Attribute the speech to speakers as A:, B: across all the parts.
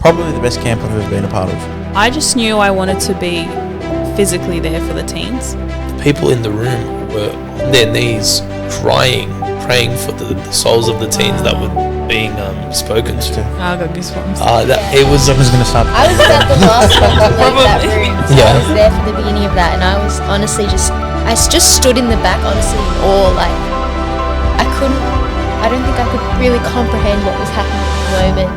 A: Probably the best camp I've ever been a part of.
B: I just knew I wanted to be physically there for the teens.
C: People in the room were on their knees crying, praying for the souls of the teens that were being spoken to.
B: I got goosebumps.
C: It was.
A: I was going to start.
D: I was about the last one to leave that
B: Probably.
D: room. So
C: Yeah.
D: I was there for the beginning of that, and I was honestly I just stood in the back, honestly, in awe. Like, I don't think I could really comprehend what was happening at the moment.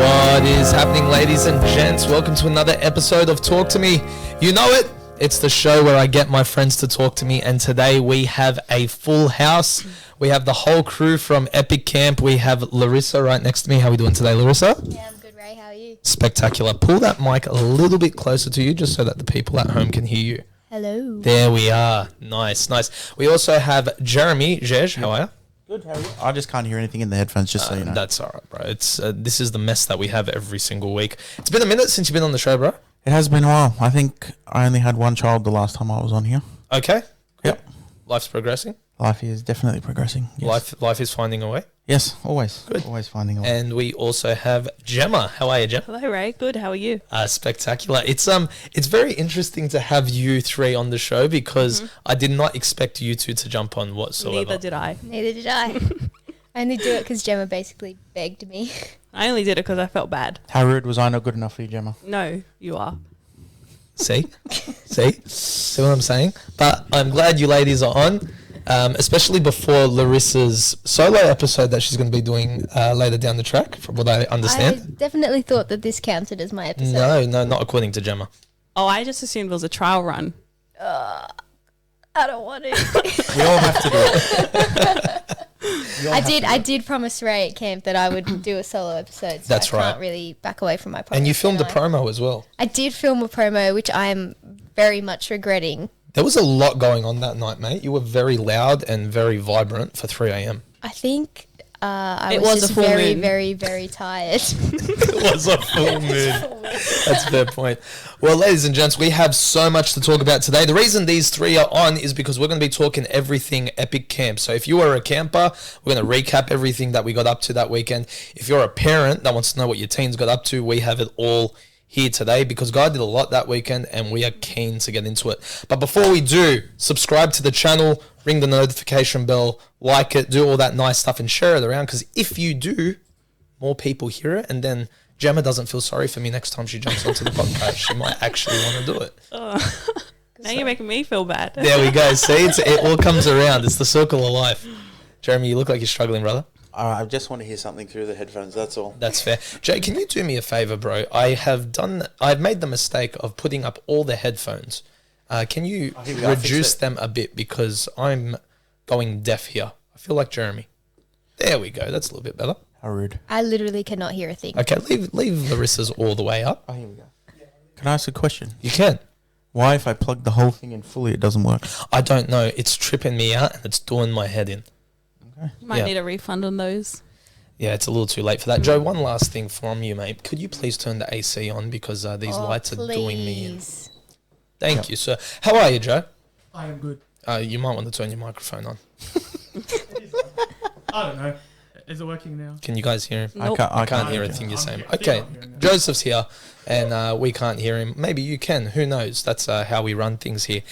C: What is happening, ladies and gents? Welcome to another episode of Talk to Me. You know it. It's the show where I get my friends to talk to me, and today we have a full house. We have the whole crew from Epic Camp. We have Larissa right next to me. How are we doing today, Larissa?
D: Yeah, I'm good, Ray. How are you?
C: Spectacular. Pull that mic a little bit closer to you just so that the people at home can hear you.
D: Hello.
C: There we are. Nice, nice. We also have Jeremy. Jej, how are you?
A: Good, how are you? I just can't hear anything in the headphones, just so you know.
C: That's all right, bro. It's this is the mess that we have every single week. It's been a minute since you've been on the show, bro.
A: It has been a while. I think I only had one child the last time I was on here.
C: Okay.
A: Yep.
C: Life's progressing.
A: Life is definitely progressing. Yes.
C: Life is finding a way.
A: Yes, always.
C: Good.
A: Always finding a way.
C: And we also have Gemma. How are you, Gemma?
B: Hello, Ray. Good. How are you?
C: Spectacular. It's very interesting to have you three on the show because I did not expect you two to jump on whatsoever.
B: Neither did I.
D: Neither did I. I only do it because Gemma basically begged me.
B: I only did it because I felt bad.
A: How rude was I not good enough for you, Gemma?
B: No, you are.
C: See what I'm saying? But I'm glad you ladies are on, especially before Larissa's solo episode that she's going to be doing later down the track, from what I understand.
D: I definitely thought that this counted as my episode.
C: No, not according to Gemma.
B: Oh, I just assumed it was a trial run.
D: I don't want to.
A: We all have to do it.
D: I did promise Ray at camp that I would do a solo episode. So
C: That's
D: I
C: right.
D: can't really back away from my promise.
C: And you filmed a
D: can I?
C: promo as well.
D: I did film a promo, which I am very much regretting.
C: There was a lot going on that night, mate. You were very loud and very vibrant for 3 a.m.
D: I think I
B: It
D: was
B: was
D: just
B: a full
D: very,
B: moon.
D: very, very tired.
C: It was a full moon. That's a fair point. Well, ladies and gents, we have so much to talk about today. The reason these three are on is because we're going to be talking everything Epic Camp. So if you are a camper, we're going to recap everything that we got up to that weekend. If you're a parent that wants to know what your teens got up to, we have it all here today because God did a lot that weekend and we are keen to get into it. But before we do, subscribe to the channel, ring the notification bell, like it, do all that nice stuff and share it around because if you do, more people hear it and then Gemma doesn't feel sorry for me next time she jumps onto the podcast. She might actually want to do it.
B: Now you're making me feel bad.
C: There we go. See, it all comes around. It's the circle of life. Jeremy, you look like you're struggling, brother.
A: I just want to hear something through the headphones, that's all.
C: That's fair. Jay, can you do me a favor, bro? I've made the mistake of putting up all the headphones. Can you
A: here we go. I'll fix
C: reduce
A: it.
C: them a bit because I'm going deaf here. I feel like Jeremy. There we go. That's a little bit better.
A: How rude.
D: I literally cannot hear a thing.
C: Okay, leave Larissa's all the way up.
A: Oh, here we go. Can I ask a question?
C: You can.
A: Why, if I plug the whole thing in fully, it doesn't work?
C: I don't know. It's tripping me out and it's doing my head in.
B: You might
C: Yeah.
B: need a refund on those.
C: Yeah, it's a little too late for that. Joe, one last thing from you, mate. Could you please turn the AC on because these lights are doing me in.
D: Please.
C: Thank you, sir. How are you, Joe?
E: I am good.
C: You might want to turn your microphone on.
E: I don't know. Is it working now?
C: Can you guys hear him?
B: Nope.
C: I can't hear
E: okay.
C: a thing you're saying.
E: I'm
C: Okay,
E: still not hearing that.
C: Joseph's here, and we can't hear him. Maybe you can. Who knows? That's how we run things here.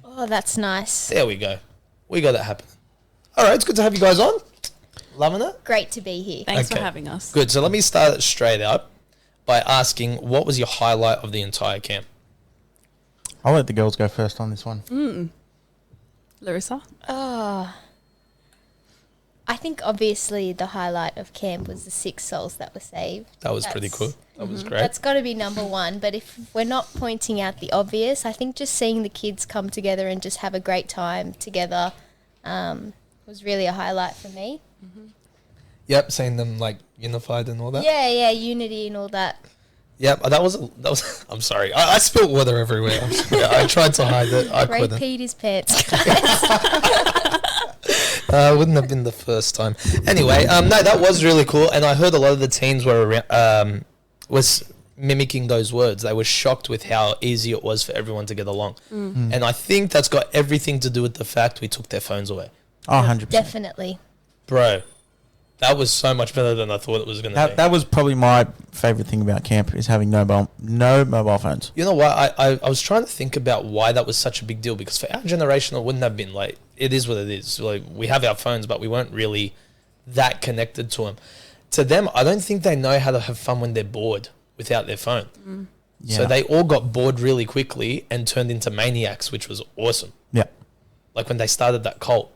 D: Oh, that's nice.
C: There we go. We got that happening. All right, it's good to have you guys on. Loving it.
D: Great to be here.
B: Thanks
C: Okay.
B: for having us.
C: Good. So let me start it straight up by asking, what was your highlight of the entire camp?
A: I'll let the girls go first on this one.
B: Larissa?
D: Oh, I think obviously the highlight of camp was the 6 souls that were saved.
C: That was pretty
D: That's-
C: cool. That was great.
D: That's got to be number one. But if we're not pointing out the obvious, I think just seeing the kids come together and just have a great time together was really a highlight for me.
C: Yep, seeing them like unified and all that.
D: Yeah, unity and all that.
C: Yep, that was. I'm sorry. I spilled water everywhere. I'm sorry. I tried to hide it. I
D: Ray
C: couldn't.
D: peed his pants.
C: Wouldn't have been the first time. Anyway, no, that was really cool, and I heard a lot of the teens were mimicking those words. They were shocked with how easy it was for everyone to get along. And I think that's got everything to do with the fact we took their phones away.
A: Oh, 100%.
D: Definitely.
C: Bro, that was so much better than I thought it was going to be.
A: That was probably my favourite thing about camp is having no mobile phones.
C: You know what? I was trying to think about why that was such a big deal, because for our generation, it wouldn't have been. Like, it is what it is. Like, we have our phones, but we weren't really that connected to them. To them, I don't think they know how to have fun when they're bored without their phone.
A: Yeah.
C: So they all got bored really quickly and turned into maniacs, which was awesome.
A: Yeah.
C: Like when they started that cult,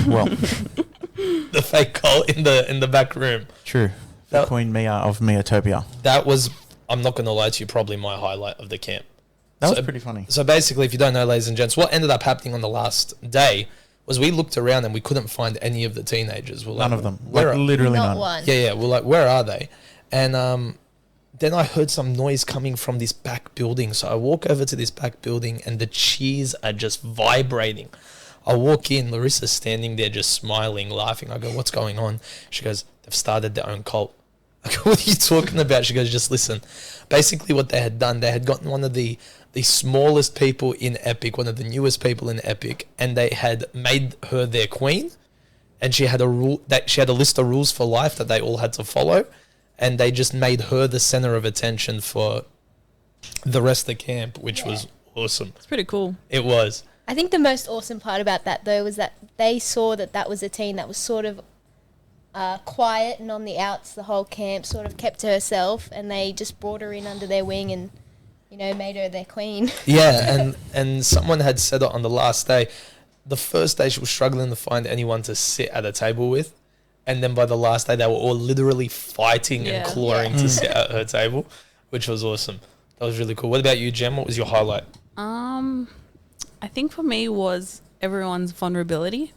A: Well,
C: the fake cult in the back room.
A: true.
C: That-
A: Queen Mia of Miatopia.
C: That was, I'm not going to lie to you, probably my highlight of the camp.
A: That was
C: So-
A: pretty funny.
C: So basically, if you don't know, ladies and gents, what ended up happening on the last day was we looked around and we couldn't find any of the teenagers. We're
A: None
C: like,
A: of them.
C: Where
A: Like,
C: are,
A: literally
D: Not
A: none.
D: one.
C: yeah, we're like, where are they? And then I heard some noise coming from this back building. So I walk over to this back building and the cheers are just vibrating. I walk in, Larissa's standing there just smiling, laughing. I go, what's going on? She goes, they've started their own cult. I go, what are you talking about? She goes, just listen. Basically what they had done, they had gotten one of the smallest people in Epic, one of the newest people in Epic, and they had made her their queen. And she had a list of rules for life that they all had to follow. And they just made her the center of attention for the rest of the camp, which was awesome.
B: It's pretty cool.
C: It was.
D: I think the most awesome part about that, though, was that they saw that was a teen that was sort of quiet and on the outs the whole camp, sort of kept to herself, and they just brought her in under their wing and, made her their queen.
C: Yeah, and someone had said it on the last day. The first day she was struggling to find anyone to sit at a table with. And then by the last day, they were all literally fighting and
B: Yeah.
C: clawing to sit at her table, which was awesome. That was really cool. What about you, Jem? What was your highlight?
B: I think for me was everyone's vulnerability.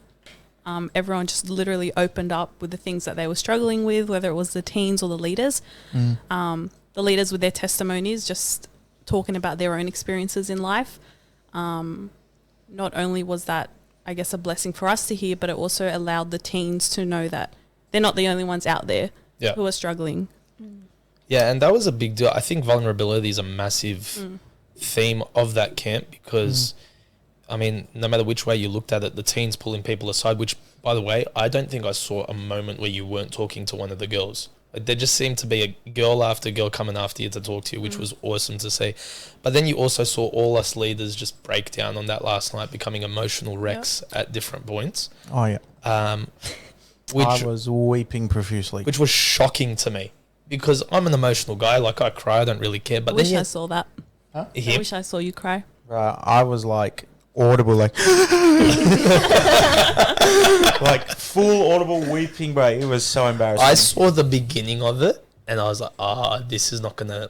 B: Everyone just literally opened up with the things that they were struggling with, whether it was the teens or the leaders. The leaders with their testimonies, just talking about their own experiences in life. Not only was that, I guess, a blessing for us to hear, but it also allowed the teens to know that they're not the only ones out there who are struggling.
C: Yeah, and that was a big deal. I think vulnerability is a massive theme of that camp because, I mean, no matter which way you looked at it, the teens pulling people aside, which, by the way, I don't think I saw a moment where you weren't talking to one of the girls. Like, there just seemed to be a girl after girl coming after you to talk to you, which was awesome to see. But then you also saw all us leaders just break down on that last night, becoming emotional wrecks at different points.
A: Oh, yeah.
C: Which
A: I was weeping profusely.
C: which was shocking to me because I'm an emotional guy. Like, I cry, I don't really care. But
B: I wish
C: then
B: I saw that. I
C: yeah,
B: wish I saw you cry.
A: I was like audible, like like full audible weeping, bro. It was so embarrassing.
C: I saw the beginning of it and I was like, this is not gonna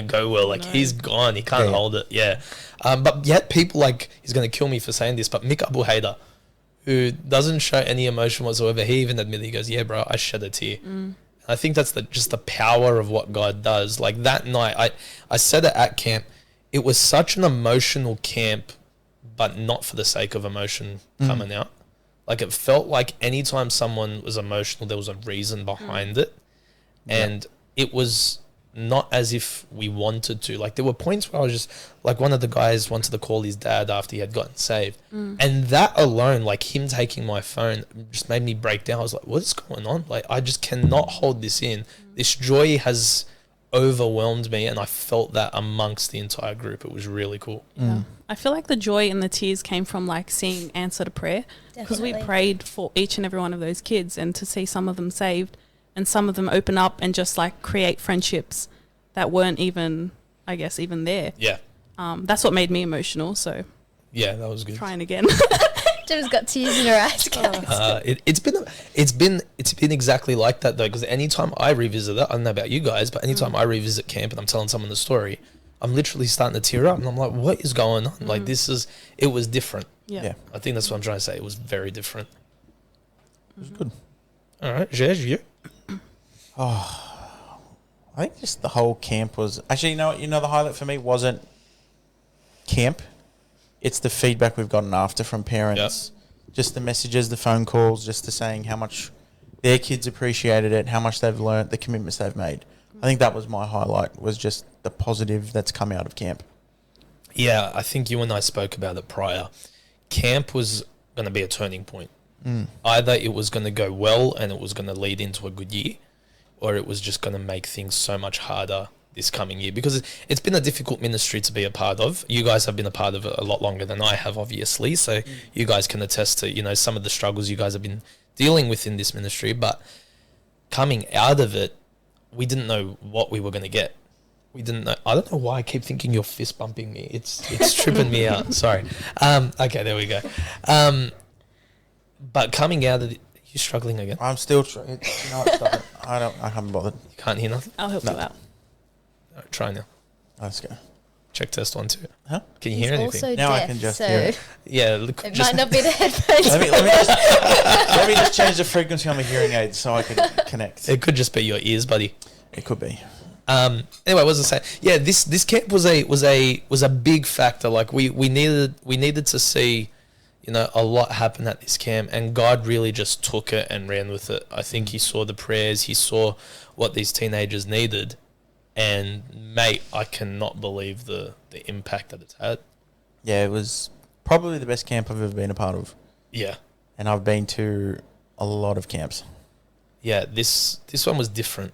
C: go well. Like, he's gone, he can't hold it. Yeah. But yet people like, he's gonna kill me for saying this, but Mick Abu Hader, who doesn't show any emotion whatsoever, he even admitted, he goes, yeah, bro, I shed a tear. I think that's just the power of what God does. Like, that night, I said it at camp, it was such an emotional camp, but not for the sake of emotion coming out. Like, it felt like anytime someone was emotional, there was a reason behind it. And it was not as if we wanted to. Like, there were points where I was just, like, one of the guys wanted to call his dad after he had gotten saved. And that alone, like, him taking my phone just made me break down. I was like, what is going on? Like, I just cannot hold this in. This joy has overwhelmed me, and I felt that amongst the entire group. It was really cool.
B: Yeah. I feel like the joy and the tears came from like seeing answer to prayer, because we
D: Definitely.
B: prayed for each and every one of those kids, and to see some of them saved and some of them open up and just like create friendships that weren't even, I guess, even there.
C: Yeah.
B: That's what made me emotional. So
C: Yeah, that was good.
B: trying again.
D: Jem's got tears in her eyes, guys.
C: It's been exactly like that though, because anytime I revisit it, I don't know about you guys, but anytime I revisit camp and I'm telling someone the story, I'm literally starting to tear up and I'm like, what is going on? Like, it was different.
B: Yeah.
C: I think that's what I'm trying to say. It was very different.
A: It was good.
C: All right, Jej, you?
A: I think just the whole camp was actually, the highlight for me wasn't camp. It's the feedback we've gotten after from parents. Just the messages, the phone calls, just the saying how much their kids appreciated it, how much they've learnt, the commitments they've made. I think that was my highlight, was just the positive that's come out of camp.
C: Yeah, I think you and I spoke about it prior. Camp was going to be a turning point. Either it was going to go well and it was going to lead into a good year, or it was just going to make things so much harder this coming year, because it's been a difficult ministry to be a part of. You guys have been a part of it a lot longer than I have, obviously, so you guys can attest to, you know, some of the struggles you guys have been dealing with in this ministry. But coming out of it, we didn't know what we were going to get. We didn't know. I don't know why I keep thinking you're fist bumping me. It's tripping me out. Sorry. Okay, there we go. But coming out of it, you're struggling again.
A: I'm still trying. No, stop it. I haven't bothered.
C: You can't hear nothing.
B: I'll help you out.
C: All right, try now.
A: Let's go.
C: Check test 1 2.
A: Huh?
C: Can you
D: He's
C: hear anything?
D: also
A: Now I
D: deaf,
A: can just
D: so
A: hear it.
C: Yeah, look,
D: it
C: just
D: might not be the headphones.
A: Let me just change the frequency on my hearing aid so I can connect.
C: it could just be your ears, buddy.
A: It could be.
C: Anyway, what was I saying? Yeah, this camp was a big factor. Like we needed to see, you know, a lot happen at this camp, and God really just took it and ran with it. I think He saw the prayers, He saw what these teenagers needed, and mate, I cannot believe the impact that it's had.
A: Yeah, it was probably the best camp I've ever been a part of.
C: Yeah,
A: And I've been to a lot of camps.
C: yeah. This one was different.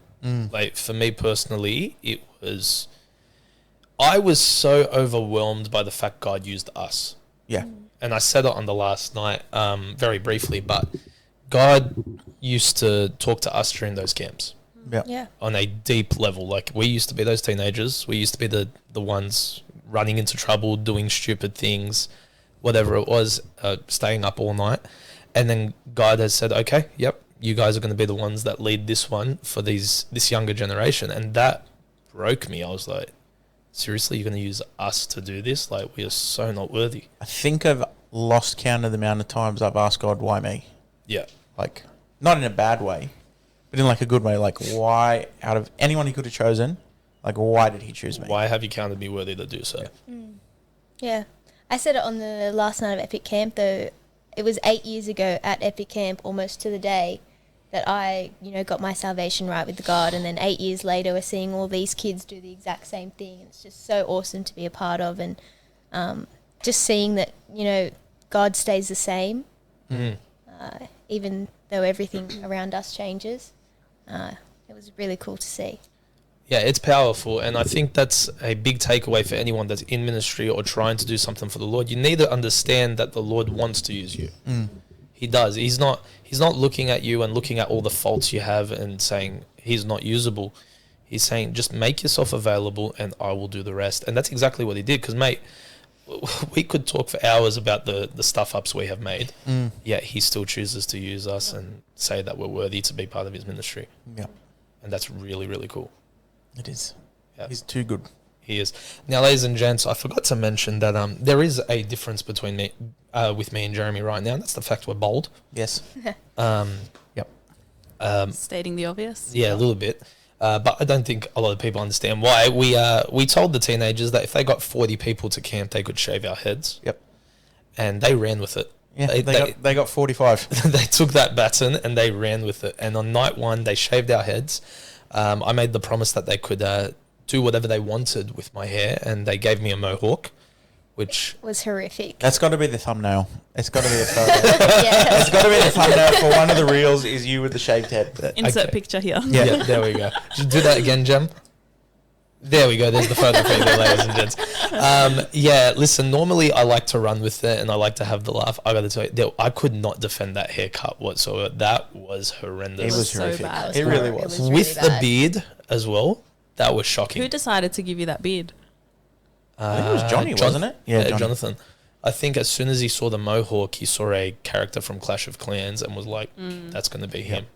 C: Like for me personally, I was so overwhelmed by the fact God used us.
A: Yeah.
C: And I said it on the last night, very briefly, but God used to talk to us during those camps
A: Yeah.
D: Yeah.
C: on a deep level. Like we used to be those teenagers. We used to be the ones running into trouble, doing stupid things, whatever it was, staying up all night. And then God has said, okay, yep, you guys are going to be the ones that lead this one for this younger generation. And that broke me. I was like, seriously, you're going to use us to do this? Like, we are so not worthy.
A: I think I've lost count of the amount of times I've asked God, why me?
C: Yeah.
A: Like, not in a bad way, but in like a good way. Like, why, out of anyone He could have chosen, like, why did He choose me?
C: Why have you counted me worthy to do so?
D: Yeah. I said it on the last night of Epic Camp, though. It was 8 years ago at Epic Camp, almost to the day, that I, you know, got my salvation right with God. And then 8 years later, we're seeing all these kids do the exact same thing. And it's just so awesome to be a part of. And just seeing that, you know, God stays the same, even though everything around us changes. It was really cool to see.
C: Yeah, it's powerful, and I think that's a big takeaway for anyone that's in ministry or trying to do something for the Lord. You need to understand that the Lord wants to use you. He does. He's not looking at you and looking at all the faults you have and saying He's not usable. He's saying, just make yourself available and I will do the rest. And that's exactly what He did. Because, mate, we could talk for hours about the stuff-ups we have made, yet He still chooses to use us and say that we're worthy to be part of His ministry.
A: Yeah,
C: And that's really, really cool.
A: it is.
C: Yeah.
A: He's too good.
C: He is. Now, ladies and gents, I forgot to mention that there is a difference between me, with me and Jeremy right now, and that's the fact we're bald.
A: Yes.
C: Yep.
B: Stating the obvious.
C: Yeah, a little bit. But I don't think a lot of people understand why. We told the teenagers that if they got 40 people to camp, they could shave our heads.
A: Yep.
C: And they ran with it.
A: Yeah, they got 45.
C: They took that baton and they ran with it. And on night one, they shaved our heads. I made the promise that they could do whatever they wanted with my hair, and they gave me a mohawk, which
D: It was horrific.
A: That's got to be the thumbnail. It's got to be the photo.
D: Yeah.
A: It's got to be the thumbnail for one of the reels is you with the shaved head.
B: Insert
C: Okay.
B: picture here.
C: yeah, there we go. Just do that again, Jem. There we go. There's the photo for you, there, ladies and gents. Yeah, listen, normally I like to run with it and I like to have the laugh. I got to tell you, I could not defend that haircut whatsoever. That was horrendous.
A: It was
B: so
A: horrific.
B: bad.
A: It really
D: It
A: was.
D: was
C: With
D: really
C: the
D: bad.
C: beard as well, that was shocking.
B: Who decided to give you that beard?
A: I think it was Johnny, wasn't it?
C: Yeah,
A: Johnny.
C: Jonathan. I think as soon as he saw the mohawk, he saw a character from Clash of Clans and was like, that's going to be him.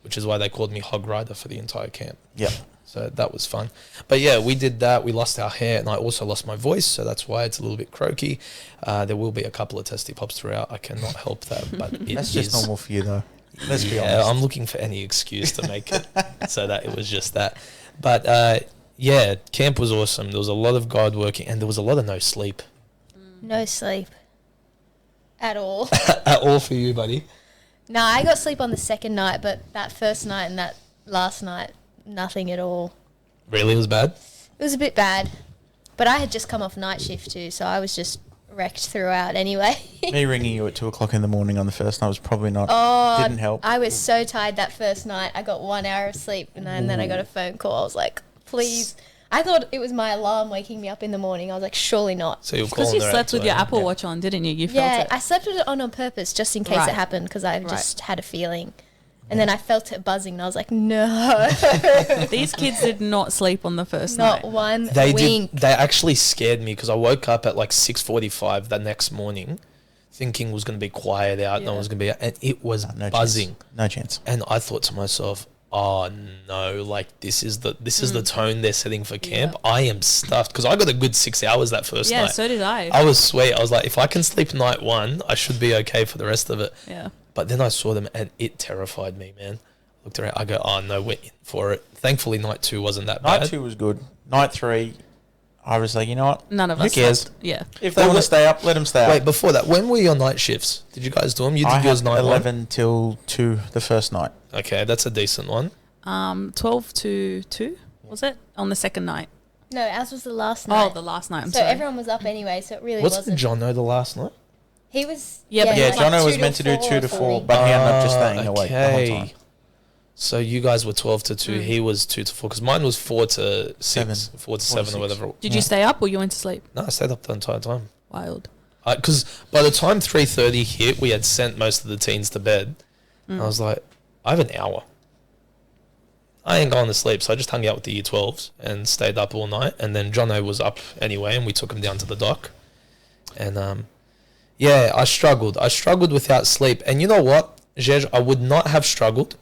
C: Which is why they called me Hog Rider for the entire camp.
A: Yeah.
C: So that was fun. But yeah, we did that. We lost our hair and I also lost my voice. So that's why it's a little bit croaky. There will be a couple of testy pops throughout. I cannot help that. But it
A: That's just
C: is-
A: normal for you, though. Let's be
C: yeah,
A: honest.
C: I'm looking for any excuse to make it so that it was just that. But yeah, camp was awesome. There was a lot of God working and there was a lot of no sleep.
D: No sleep. At all.
C: At all for you, buddy.
D: No, I got sleep on the second night, but that first night and that last night, nothing at all.
C: Really, it was bad.
D: It was a bit bad, but I had just come off night shift too, so I was just wrecked throughout anyway.
A: Me ringing you at 2:00 in the morning on the first night was probably not.
D: Oh,
A: didn't help.
D: I was so tired that first night. I got 1 hour of sleep, and then I got a phone call. I was like, please. I thought it was my alarm waking me up in the morning. I was like, surely not.
C: So you're
B: Because
C: calling
B: you
C: her
B: slept
C: at
B: with your
C: 2 a.m.
B: Apple Watch on, didn't you? You felt
D: Yeah,
B: it.
D: I slept with it on purpose just in case
B: Right.
D: it happened because I
B: Right.
D: just had a feeling. And then I felt it buzzing, and I was like, no,
B: These kids did not sleep on the first
D: not
B: night.
D: one
C: They
D: wink.
C: did. They actually scared me because I woke up at like 6:45 the next morning, thinking it was going to be quiet out, no
B: Yeah.
C: one was going to be out, and it was
A: No
C: buzzing.
A: chance. No chance.
C: And I thought to myself, oh no, like this is the tone they're setting for camp. I am stuffed because I got a good 6 hours that first
B: Yeah,
C: night.
B: so did I.
C: I was sweet. I was like, if I can sleep night one, I should be okay for the rest of it.
B: Yeah.
C: But then I saw them and it terrified me, man. Looked around, I go, oh no, we're in for it. Thankfully, night two wasn't that
A: Night
C: bad.
A: 2 was good. Night 3, I was like, you know what?
B: None of
A: Who
B: us
A: cares?
B: slept. Yeah.
A: If they
C: But
A: want to
C: wait-
A: stay up, let them stay
C: Wait,
A: up.
C: before that, when were your night shifts? Did you guys do them? You
A: I
C: did yours
A: had
C: night
A: 11 till 2 the first night.
C: one? Okay, that's a decent one.
B: 12 to 2, was it? On the second night.
D: No, ours was the last night.
B: Oh, the last night. I'm
D: so
B: sorry.
D: everyone was up anyway, so it really
C: Wasn't
D: wasn't.
C: John the last night?
D: He was.
B: Yeah, but
A: Yeah,
B: like
A: Jono was
D: 2
A: meant to do 2 to 4,
D: something.
A: but he ended up just staying awake the whole time.
C: So you guys were 12 to 2, he was 2 to 4, because mine was 4 to 6,
A: 7.
C: 4 to
A: 4 to
C: 7 or
A: 6.
C: whatever.
B: Did you stay up or you went to sleep?
C: No, I stayed up the entire time.
B: Wild.
C: Because by the time 3:30 hit, we had sent most of the teens to bed. And I was like, I have an hour. I ain't going to sleep, so I just hung out with the year 12s and stayed up all night. And then Jono was up anyway, and we took him down to the dock. And yeah, I struggled. I struggled without sleep. And you know what, Jej, I would not have struggled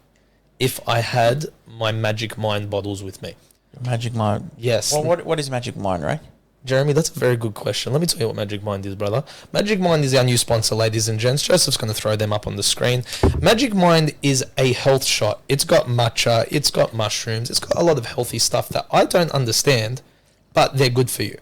C: if I had my Magic Mind bottles with me.
A: Magic Mind.
C: Yes.
A: Well, what is Magic Mind, Ray?
C: Jeremy, that's a very good question. Let me tell you what Magic Mind is, brother. Magic Mind is our new sponsor, ladies and gents. Joseph's going to throw them up on the screen. Magic Mind is a health shot. It's got matcha, it's got mushrooms, it's got a lot of healthy stuff that I don't understand, but they're good for you.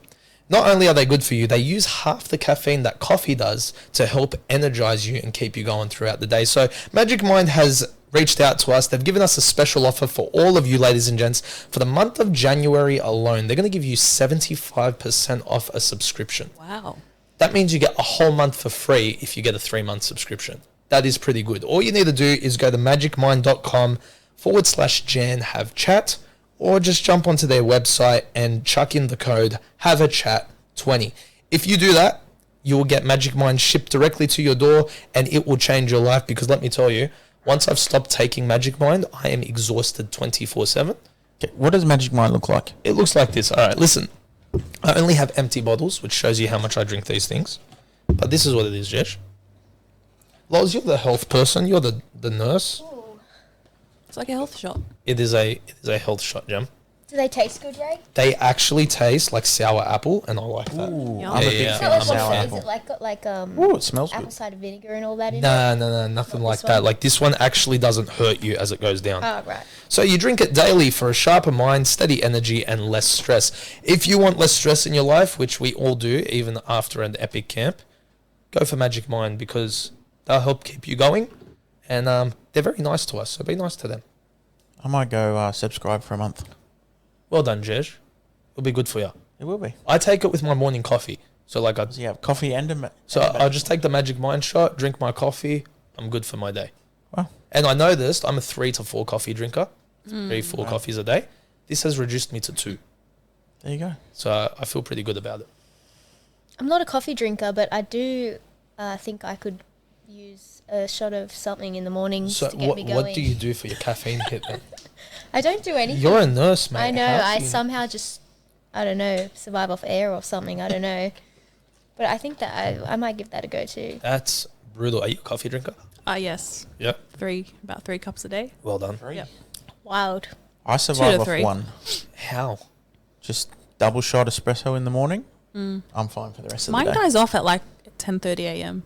C: Not only are they good for you, they use half the caffeine that coffee does to help energize you and keep you going throughout the day. So Magic Mind has reached out to us. They've given us a special offer for all of you, ladies and gents. For the month of January alone, they're going to give you 75% off a subscription.
B: Wow.
C: That means you get a whole month for free if you get a 3-month subscription. That is pretty good. All you need to do is go to magicmind.com/Jan have chat, or just jump onto their website and chuck in the code have a chat 20. If you do that, you will get Magic Mind shipped directly to your door, and it will change your life, because let me tell you, once I've stopped taking Magic Mind, I am exhausted 24/7.
A: Okay, what does Magic Mind look like?
C: It looks like this. All right, listen. I only have empty bottles, which shows you how much I drink these things. But this is what it is, Jesh. Loz, you're the health person. You're the nurse.
D: Ooh.
B: It's like a health shot.
C: It is a health shot, Jam.
D: Do they taste good, Ray?
C: They actually taste like sour apple, and I like that.
A: Ooh,
B: Yum.
A: I'm a
C: Yeah,
A: big
C: yeah.
D: Is
A: fan
D: that
A: of
D: like
A: sour
D: what, is
A: apple.
D: it like got like
A: Ooh, it smells
D: apple
A: good.
D: cider vinegar and all that in it?
C: No, nothing
D: Not
C: like
D: this
C: that.
D: one?
C: Like this one actually doesn't hurt you as it goes down.
D: Oh, right.
C: So you drink it daily for a sharper mind, steady energy, and less stress. If you want less stress in your life, which we all do, even after an epic camp, go for Magic Mind, because they'll help keep you going, and they're very nice to us. So be nice to them.
A: I might go subscribe for a month.
C: Well done, Jej. It'll be good for you.
A: It will be.
C: I take it with my morning coffee. So like
A: So you have coffee and
C: I'll just take the Magic Mind shot, drink my coffee. I'm good for my day.
A: Wow.
C: And I noticed I'm a 3 to 4 coffee drinker. 3-4 coffees a day. This has reduced me to 2.
A: There you go.
C: So I feel pretty good about it.
D: I'm not a coffee drinker, but I do think I could use a shot of something in the mornings
C: So
D: to get me going.
C: what do you do for your caffeine hit then?
D: I don't do anything.
C: You're a nurse, mate.
D: I know.
C: How
D: I
C: do you-
D: somehow just, I don't know, survive off air or something. I don't know. But I think that I might give that a go too.
C: That's brutal. Are you a coffee drinker?
B: Yes.
C: Yep.
B: About 3 cups a day.
C: Well done.
A: Three.
B: Yep.
D: Wild.
A: I survive off
B: 3.
A: one.
C: How?
A: Just double shot espresso in the morning. I'm fine for the rest of
B: Mine
A: the day.
B: dies off at like 10:30 a.m.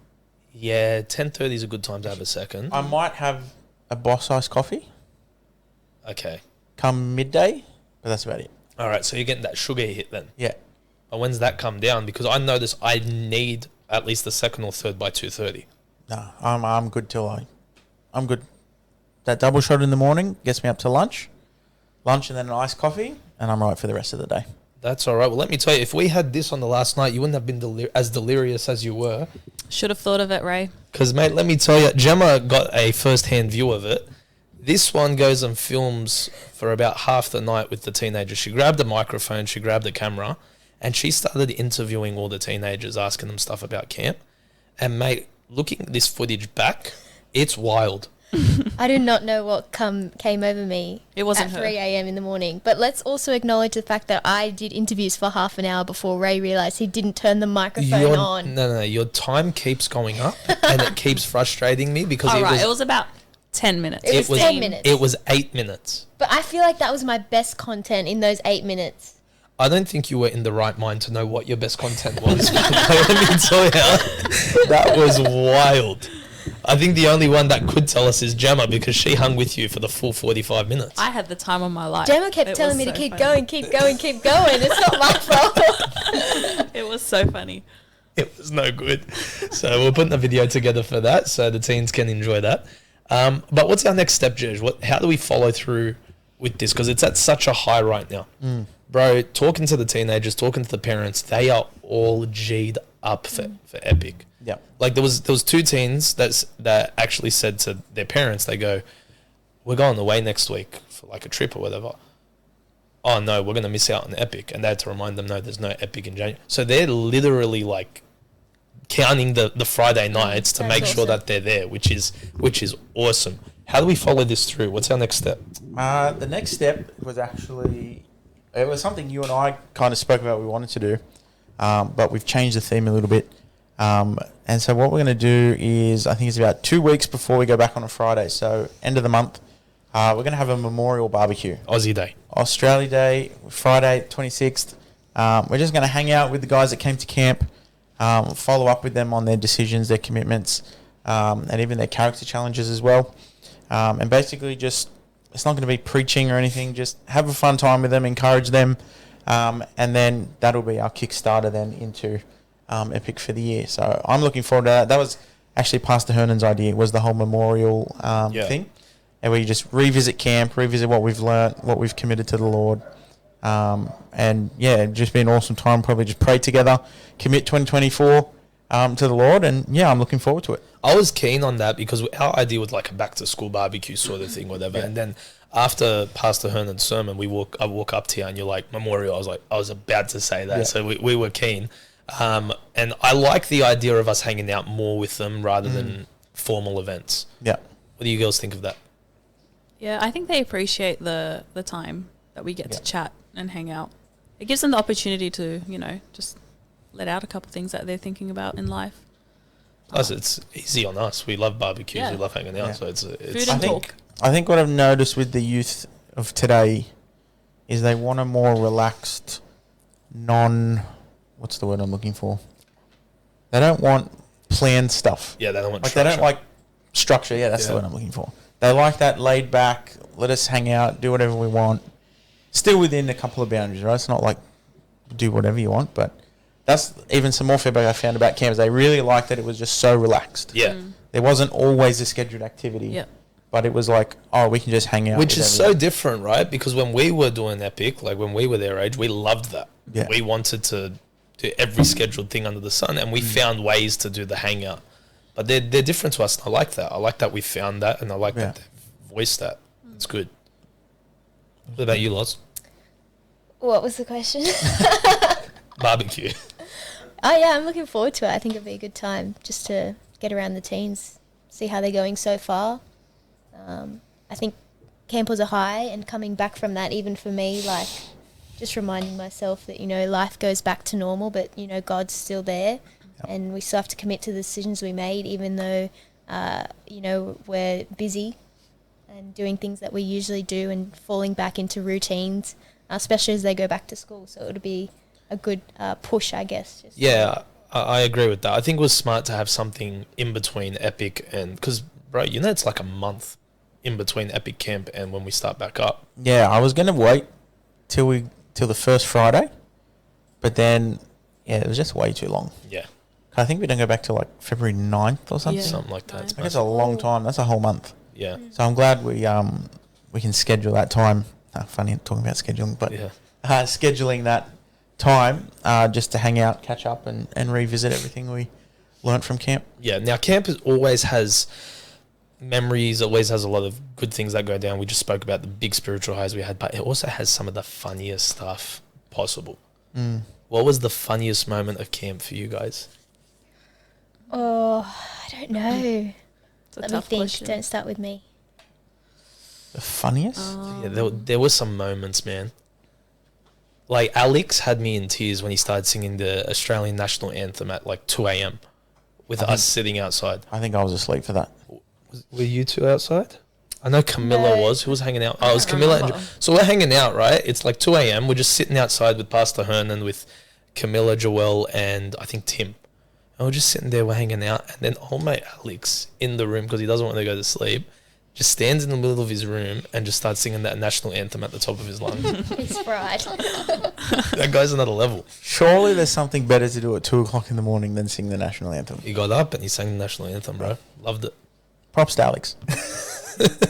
C: Yeah, 10:30 is a good time to have a second.
A: I might have a Boss iced coffee
C: Okay.
A: come midday, but that's about it.
C: All right, so you're getting that sugar hit then.
A: Yeah.
C: But when's that come down? Because I notice I need at least the second or third by 2:30.
A: No, I'm good I'm good. That double shot in the morning gets me up to lunch. Lunch and then an iced coffee. and I'm right for the rest of the day.
C: That's all right. Well, let me tell you, if we had this on the last night, you wouldn't have been as delirious as you were.
B: Should have thought of it, Ray.
C: Because, mate, let me tell you, Gemma got a first-hand view of it. This one goes and films for about half the night with the teenagers. She grabbed a microphone, she grabbed a camera, and she started interviewing all the teenagers, asking them stuff about camp. And, mate, looking at this footage back, it's wild.
D: I did not know what came over me.
B: It wasn't
D: at
B: her.
D: 3 a.m. in the morning. But let's also acknowledge the fact that I did interviews for half an hour before Ray realised he didn't turn the microphone on.
C: No, your time keeps going up, and it keeps frustrating me because
B: It was about 10 minutes.
D: It was 10 minutes.
C: It was 8 minutes.
D: But I feel like that was my best content in those 8 minutes.
C: I don't think you were in the right mind to know what your best content was. Let me tell you, that was wild. I think the only one that could tell us is Gemma, because she hung with you for the full 45 minutes.
B: I had the time of my life.
D: Gemma kept telling me to keep going. It's not my fault.
B: It was so funny.
C: It was no good. So we're putting a video together for that so the teens can enjoy that. But what's our next step, Judge? How do we follow through with this? Because it's at such a high right now. Bro, talking to the teenagers, talking to the parents, they are all G'd up for Epic.
A: Yeah.
C: Like there was 2 teens that actually said to their parents, they go, we're going away next week for like a trip or whatever. Oh no, we're going to miss out on Epic. And they had to remind them, no, there's no Epic in January. So they're literally like counting the Friday nights to
D: That's
C: make sure
D: awesome.
C: that they're there, which is awesome. How do we follow this through? What's our next step?
A: The next step was actually, it was something you and I kind of spoke about we wanted to do, but we've changed the theme a little bit. And so what we're going to do is, I think it's about 2 weeks before we go back on a Friday, so end of the month, we're going to have a memorial barbecue.
C: Aussie Day.
A: Australia Day, Friday, 26th. We're just going to hang out with the guys that came to camp, follow up with them on their decisions, their commitments, and even their character challenges as well. And basically just, it's not going to be preaching or anything, just have a fun time with them, encourage them, and then that'll be our Kickstarter then into Epic for the year. So I'm looking forward to that. That was actually Pastor Hernan's idea, was the whole memorial thing. And we just revisit camp, revisit what we've learnt, what we've committed to the Lord. And yeah, it'd just be an awesome time. Probably just pray together, commit 2024 to the Lord. And yeah, I'm looking forward to it.
C: I was keen on that because our idea was like a back to school barbecue sort of thing, whatever.
A: Yeah.
C: And then after Pastor Hernan's sermon, I walk up to you and you're like, memorial. I was about to say that.
A: Yeah.
C: So we were keen. And I like the idea of us hanging out more with them rather than formal events.
A: Yeah.
C: What do you girls think of that?
B: Yeah, I think they appreciate the time that we get to chat and hang out. It gives them the opportunity to, just let out a couple things that they're thinking about in life.
C: Plus, it's easy on us. We love barbecues.
B: Yeah.
C: We love hanging out.
A: Yeah.
C: So it's
B: Food and talk.
A: I think what I've noticed with the youth of today is they want a more relaxed, what's the word I'm looking for? They don't want planned stuff.
C: yeah, they don't want
A: Like
C: structure.
A: they don't like structure. Yeah, that's the
C: Yeah.
A: word I'm looking for. They like that laid back, let us hang out, do whatever we want. Still within a couple of boundaries, right? It's not like do whatever you want, but that's even some more feedback I found about camps. They really liked that it was just so relaxed.
C: Yeah.
A: There wasn't always a scheduled activity.
B: Yep.
A: But it was like, oh, we can just hang out.
C: Which
A: with
C: is so
A: everyone.
C: different, right? Because when we were doing Epic, like when we were their age, we loved that.
A: Yeah.
C: We wanted to do every scheduled thing under the sun, and we found ways to do the hangout. But they're different to us, and I like that. I like that we found that, and I like that they've voiced that. It's good. What about you, Loz?
D: What was the question?
C: Barbecue.
D: Oh yeah, I'm looking forward to it. I think it'll be a good time just to get around the teens, see how they're going so far. I think camp was a high, and coming back from that, even for me, like just reminding myself that life goes back to normal, but God's still there, and we still have to commit to the decisions we made, even though we're busy and doing things that we usually do and falling back into routines, especially as they go back to school. So it'll be a good push, I guess.
C: Yeah, I agree with that. I think it was smart to have something in between Epic and... Because, bro, it's like a month in between Epic Camp and when we start back up.
A: Yeah, I was going to wait till the first Friday, but then, it was just way too long.
C: Yeah.
A: I think we don't go back to like February 9th or something.
B: Yeah.
C: Something like that. It's
A: Like it's a long time. That's a whole month.
C: Yeah.
A: So I'm glad we can schedule that time. Funny talking about scheduling, but
C: Yeah.
A: scheduling that time just to hang out, catch up, and revisit everything we learnt from camp.
C: Yeah. Now, camp always has memories, always has a lot of good things that go down. We just spoke about the big spiritual highs we had, but it also has some of the funniest stuff possible. What was the funniest moment of camp for you guys?
D: Oh, I don't know.
B: It's a
D: Let me
B: tough
D: think.
B: question.
D: Don't start with me.
A: The funniest?
C: Yeah, there were some moments, man. Like, Alex had me in tears when he started singing the Australian national anthem at like 2 a.m. with
A: I think-
C: us sitting outside.
A: I think I was asleep for that.
C: Were you two outside? I know Camilla
D: No.
C: was. Who was hanging out?
B: I
C: Oh, it was
B: don't
C: Camilla.
B: remember.
C: So we're hanging out, right? It's like 2 a.m. We're just sitting outside with Pastor Hernan, with Camilla, Joelle, and I think Tim. And we're just sitting there, we're hanging out. And then old mate Alex in the room, because he doesn't want to go to sleep, just stands in the middle of his room and just starts singing that national anthem at the top of his lungs.
D: He's fried.
C: That guy's another level.
A: Surely there's something better to do at 2 o'clock in the morning than sing the national anthem.
C: He got up and he sang the national anthem, bro. Loved it.
A: Props to Alex.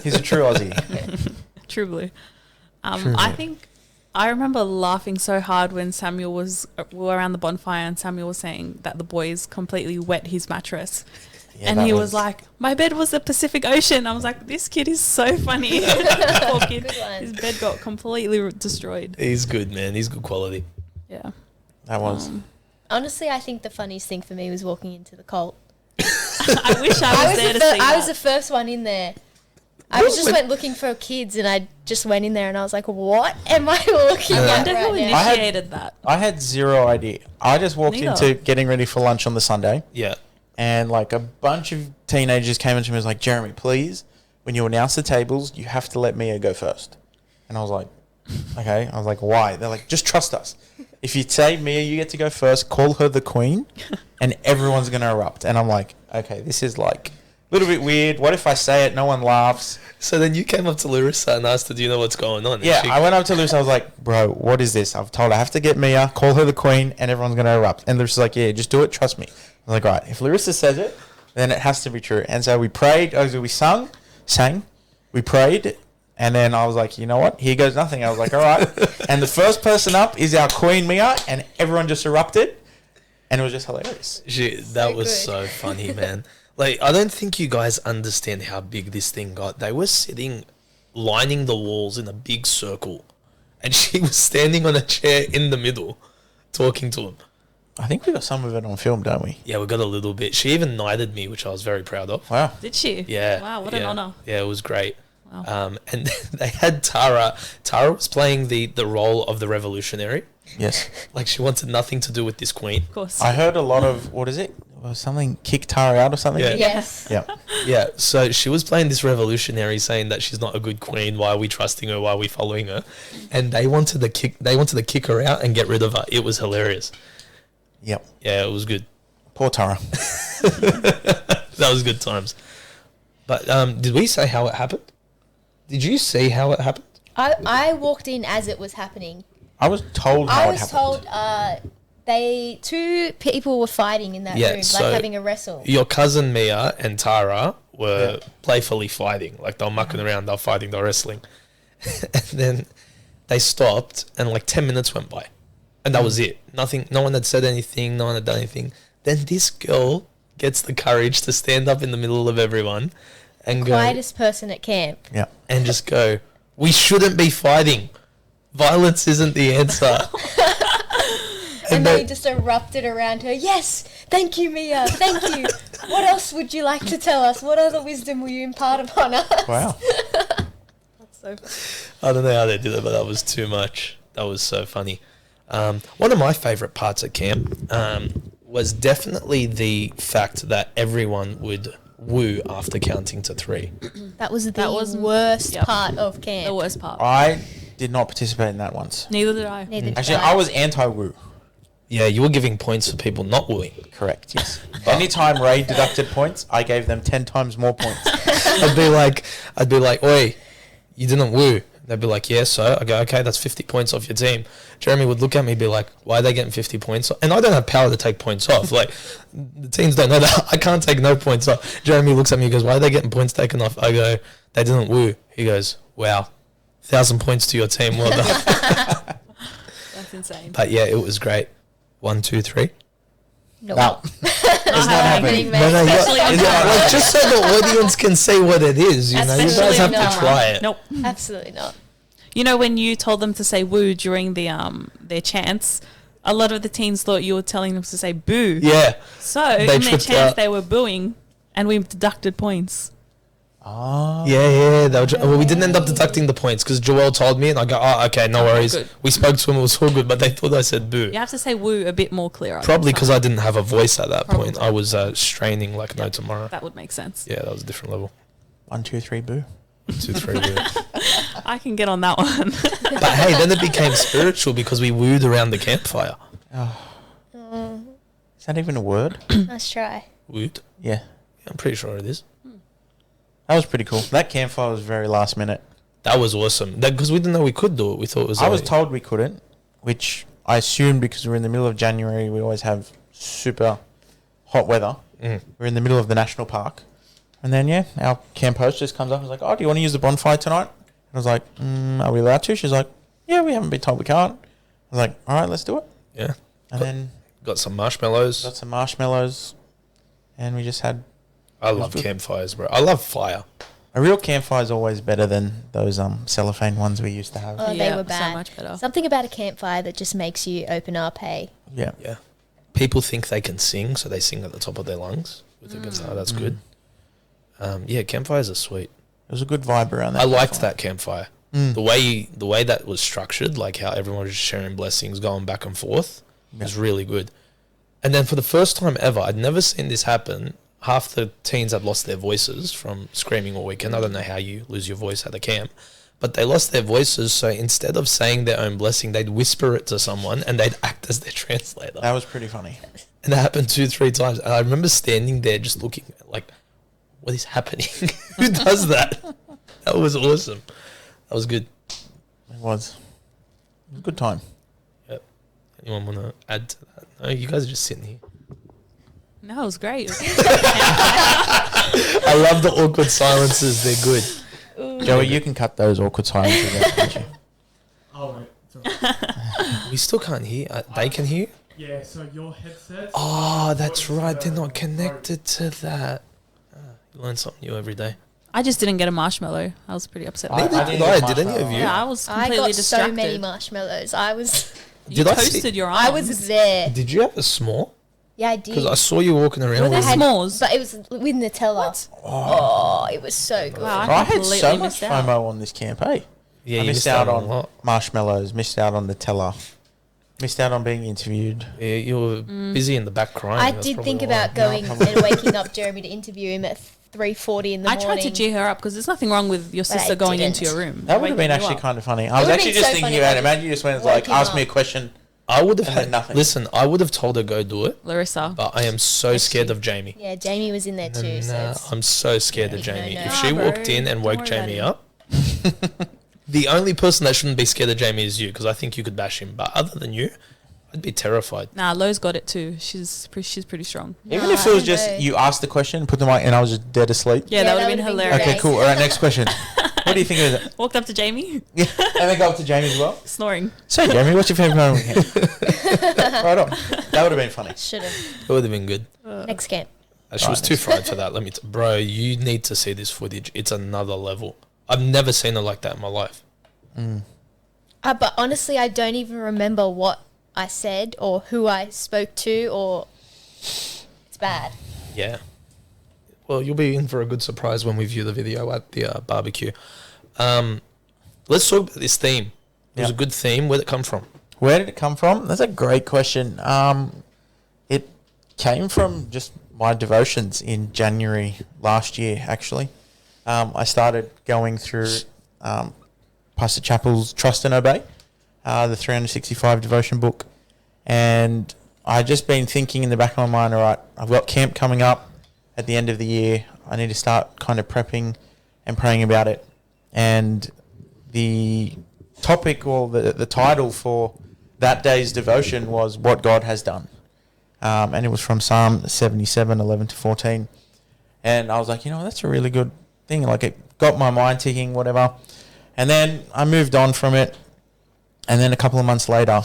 A: He's a true Aussie.
B: Truly.
A: Truly.
B: I think I remember laughing so hard when Samuel we were around the bonfire and Samuel was saying that the boys completely wet his mattress.
A: Yeah,
B: and
A: that
B: he was like, my bed was the Pacific Ocean. I was like, this kid is so funny. Poor kid.
D: Good one.
B: His bed got completely destroyed.
C: He's good, man. He's good quality.
B: Yeah.
A: that was.
D: Honestly, I think the funniest thing for me was walking into the cult.
B: I wish I was there to see
D: I was the
B: that.
D: first one in there. I went looking for kids, and I just went in there, and I was like, "What am I looking
B: I
D: at
B: wonder who
D: right now?"
A: had-
B: initiated that.
A: I had zero idea. I just walked
B: Neither.
A: into getting ready for lunch on the Sunday,
C: Yeah.
A: and like a bunch of teenagers came into me and was like, Jeremy, please, when you announce the tables, you have to let Mia go first. And I was like, okay. I was like, why? They're like, just trust us. If you say Mia, you get to go first, call her the queen, and everyone's going to erupt. And I'm like, okay, this is like a little bit weird. What if I say it, no one laughs?
C: So then you came up to Larissa and asked her, do you know what's going on? And
A: Yeah,
C: she-
A: I went up to Lucy. I was like, bro, what is this? I've told her I have to get Mia, call her the queen, and everyone's going to erupt. And Larissa's like, yeah, just do it. Trust me. I was like, right, if Larissa says it, then it has to be true. And so we prayed. We sang, we prayed. And then I was like, you know what? Here goes nothing. I was like, all right. And the first person up is our queen, Mia, and everyone just erupted. And it was just hilarious.
C: That was
D: good.
C: so funny, man. Like, I don't think you guys understand how big this thing got. They were sitting, lining the walls in a big circle, and she was standing on a chair in the middle, talking to them.
A: I think we got some of it on film, don't we?
C: Yeah, we got a little bit. She even knighted me, which I was very proud of.
A: Wow.
B: Did she?
C: Yeah.
B: Wow, what an
C: yeah.
B: honor.
C: Yeah, it was great.
B: Wow.
C: And they had Tara. Tara was playing the role of the revolutionary.
A: Yes.
C: Like, she wanted nothing to do with this queen.
B: Of course.
A: I heard a lot of, what is it? Something kick Tara out or something?
C: Yeah.
D: Yes.
A: Yeah.
C: Yeah, so she was playing this revolutionary, saying that she's not a good queen. Why are we trusting her? Why are we following her? And they wanted to kick her out and get rid of her. It was hilarious.
A: Yep.
C: Yeah, it was good.
A: Poor Tara.
C: That was good times. But did we say how it happened? Did you see how it happened?
D: I walked in as it was happening.
A: I was told how
D: I
A: it
D: was
A: happened.
D: told two people were fighting in that
C: Yeah,
D: room,
C: so
D: like having a wrestle.
C: Your cousin Mia and Tara were
A: Yeah.
C: playfully fighting. Like, they were mucking around, they were fighting, they were wrestling. And then they stopped, and like 10 minutes went by. And that was it. Nothing. No one had said anything. No one had done anything. Then this girl gets the courage to stand up in the middle of everyone and go
D: Quietest person at camp.
A: Yeah.
C: and just go, we shouldn't be fighting. Violence isn't the answer.
D: And they just erupted around her. Yes, thank you, Mia. Thank you. What else would you like to tell us? What other wisdom will you impart upon us?
A: Wow.
B: That's so
C: I don't know how they did it, but that was too much. That was so funny. One of my favourite parts at camp was definitely the fact that everyone would woo after counting to 3.
D: That was the
B: was-
D: worst
B: yep.
D: part of camp.
B: the worst part.
A: I did not participate in that once.
B: Neither did I.
D: Neither did
A: Actually, I was anti-woo.
C: Yeah, you were giving points for people not wooing.
A: Correct, yes. Anytime Ray deducted points, I gave them 10 times more points.
C: I'd be like, oi, you didn't woo. They'd be like, yeah, so I go, okay, that's 50 points off your team. Jeremy would look at me and be like, why are they getting 50 points off? And I don't have power to take points off. Like, the teams don't know that. I can't take no points off. Jeremy looks at me and goes, why are they getting points taken off? I go, they didn't woo. He goes, wow, 1,000 points to your team. Well done.
B: It's insane.
C: But yeah, it was great. 1, 2, 3.
D: No.
A: No. It's not happening.
C: No, you
B: Especially on camera.
C: like, just so the audience can see what it is. You know, you guys
B: Especially
C: have
B: on
C: to
B: camera.
C: try it.
B: Nope.
D: Absolutely not.
B: You know, when you told them to say woo during the their chants, a lot of the teens thought you were telling them to say boo.
C: Yeah.
B: So
C: They
B: in their
C: tripped
B: chants,
C: out.
B: they were booing, and we deducted points.
A: Oh.
C: Yeah. Well, we didn't end up deducting the points because Joel told me, and I go, oh, okay, no worries.
B: good.
C: We spoke to him, it was all good, but they thought I said boo.
B: You have to say woo a bit more clearer.
C: Probably because I didn't have a voice at that point.
B: Probably.
C: I was straining like no tomorrow.
B: That would make sense.
C: Yeah, that was a different level.
A: 1, 2, 3, boo.
C: 2, 3, boo.
B: I can get on that one.
C: But hey, then it became spiritual because we wooed around the campfire.
A: Is that even a word?
D: Let's try.
C: Wooed?
A: Yeah.
C: Yeah, I'm pretty sure it is.
A: That was pretty cool. That campfire was very last minute.
C: That was awesome. Because we didn't know we could do it. We thought it was.
A: I was
C: like-
A: told we couldn't, which I assumed because we're in the middle of January. We always have super hot weather.
C: Mm.
A: We're in the middle of the national park. And then, yeah, our camp host just comes up and is like, oh, do you want to use the bonfire tonight? And I was like, are we allowed to? She's like, yeah, we haven't been told we can't. I was like, all right, let's do it.
C: Yeah.
A: And then
C: Got some marshmallows.
A: got some marshmallows. And we just had...
C: I love campfires, bro. I love fire.
A: A real campfire is always better than those cellophane ones we used to have.
D: Oh,
B: Yeah,
D: they were
B: so
D: bad.
B: much better.
D: Something about a campfire that just makes you open up, hey.
A: Yeah.
C: Yeah. People think they can sing, so they sing at the top of their lungs with a guitar. That's good. Yeah, campfires are sweet.
A: It was a good vibe around that.
C: I liked
A: campfire.
C: that campfire.
A: Mm.
C: The way that was structured, like how everyone was just sharing blessings, going back and forth, was really good. And then for the first time ever, I'd never seen this happen. Half the teens had lost their voices from screaming all weekend. I don't know how you lose your voice at a camp, but they lost their voices. So instead of saying their own blessing, they'd whisper it to someone and they'd act as their translator.
A: That was pretty funny.
C: And that happened 2-3 times. And I remember standing there just looking like, what is happening? Who does that? That was awesome. That was good.
A: It was. It was a good time.
C: Yep. Anyone want to add to that? No, you guys are just sitting here.
B: No, it was great.
C: I love the awkward silences. They're good.
A: Joey, you can cut those awkward silences out, can't you?
E: Oh, wait. Sorry.
C: We still can't hear. They can hear?
E: Yeah, so your headset.
C: Oh, that's right. They're not connected to that. You learn something new every day.
B: I just didn't get a marshmallow. I was pretty upset.
C: Neither
B: About
C: did
B: that.
C: I.
A: get
C: Did any of
A: marshmallow.
C: you?
B: Yeah, I was
D: I
B: completely
D: got
B: distracted.
D: so many marshmallows. I
B: You
C: Did I see-
B: toasted your arm.
D: I was there.
C: Did you have a small?
D: Yeah, I
C: Because
D: did.
C: I saw you walking around
B: Were they
C: with
B: s'mores?
D: But it was with Nutella. Oh, it was so good.
B: Wow,
A: I had
B: completely
A: so much
B: missed out.
A: FOMO on this camp, hey?
C: Yeah,
A: I
C: you
A: missed out
C: a
A: on
C: lot.
A: marshmallows, missed out on Nutella, missed out on being interviewed.
C: Yeah, you were busy in the back crying.
D: I
C: That's
D: did
C: probably
D: think
C: why.
D: about going
A: probably.
D: and waking up Jeremy to interview him at 3:40 in the
B: I
D: morning.
B: tried to cheer her up because there's nothing wrong with your
D: But I
B: sister going
D: didn't.
B: into your room.
A: That would have been
B: Waking you
A: actually
B: up.
A: kind of funny. I was
D: would've
A: actually
D: been
A: just
D: so
A: thinking
D: funny
A: about
D: if
A: it.
D: I
A: Imagine you just went and
D: woke
A: like,
D: him
A: ask me a
D: up.
A: question.
C: I would have
A: And then
C: had
A: nothing.
C: Listen, I would have told her go do it,
B: Larissa.
C: but I am so scared of Jamie.
D: Yeah, Jamie was in there too. So
C: Nah,
D: it's-
C: I'm so scared of
D: No,
C: Jamie.
D: no.
C: If
D: Nah,
C: she
B: bro,
C: walked in and
B: don't
C: woke
B: worry
C: Jamie
B: about
C: up, the only person that shouldn't be scared of Jamie is you, because I think you could bash him. But other than you, I'd be terrified.
B: Nah, Lo's got it too. She's pretty strong.
A: Even
D: Nah,
A: if it was
D: I
A: just
D: know.
A: you asked the question, put the mic, and I was just dead asleep.
B: Yeah, that would have been
D: would've
B: hilarious.
A: Okay,
D: great.
A: cool. All right, next question. What do you think of it?
B: Walked up to Jamie,
A: Yeah, and then go up to Jamie as well.
B: snoring.
A: So, Jamie, what's your favourite moment? Right on. That would have been funny.
D: Should have.
C: It would have been good.
D: Next camp.
C: She was too fried for that. Let me, bro. You need to see this footage. It's another level. I've never seen her like that in my life.
D: But honestly, I don't even remember what I said or who I spoke to, or it's bad.
C: Yeah. Well, you'll be in for a good surprise when we view the video at the barbecue. Let's talk about this theme. It was a
A: Yeah.
C: good theme. Where'd it come from?
A: Where did it come from? That's a great question. It came from just my devotions in January last year, actually. I started going through Pastor Chappell's Trust and Obey, the 365 devotion book. And I'd just been thinking in the back of my mind, all right, I've got camp coming up at the end of the year. I need to start kind of prepping and praying about it. And the topic or the title for that day's devotion was What God Has Done. And it was from Psalm 77, 11 to 14. And I was like, that's a really good thing. Like, it got my mind ticking, whatever. And then I moved on from it. And then a couple of months later,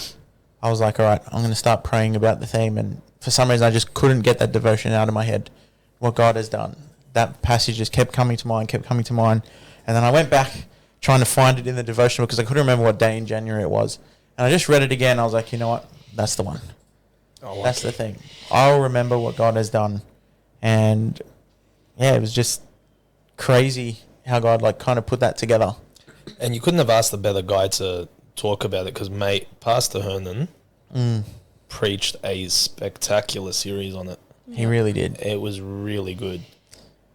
A: I was like, all right, I'm going to start praying about the theme. And for some reason, I just couldn't get that devotion out of my head, what God has done. That passage just kept coming to mind. And then I went back trying to find it in the devotional because I couldn't remember what day in January it was. And I just read it again. I was like, you know what? That's the one. That's the thing. I'll remember what God has done. And yeah, it was just crazy how God like kind of put that together.
C: And you couldn't have asked a better guy to talk about it because, mate, Pastor Hernan preached a spectacular series on it.
A: He really did.
C: It was really good.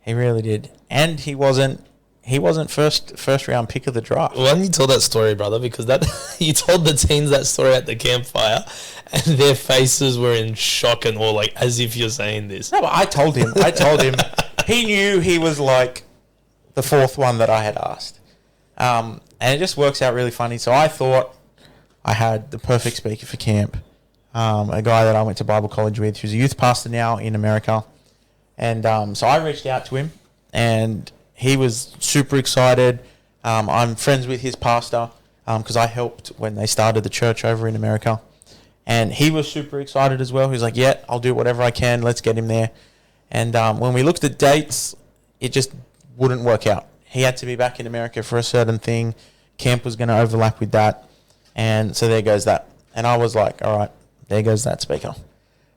A: He really did. And he wasn't first round pick of the draft.
C: Why don't you tell that story, brother? Because that you told the teens that story at the campfire, and their faces were in shock and awe, like as if you're saying this.
A: No, but I told him. He knew he was like the fourth one that I had asked. And it just works out really funny. So I thought I had the perfect speaker for camp. A guy that I went to Bible college with, who's a youth pastor now in America. And so I reached out to him, and he was super excited. I'm friends with his pastor because I helped when they started the church over in America. And he was super excited as well. He was like, yeah, I'll do whatever I can. Let's get him there. And when we looked at dates, it just wouldn't work out. He had to be back in America for a certain thing. Camp was going to overlap with that. And so there goes that. And I was like, all right, there goes that speaker.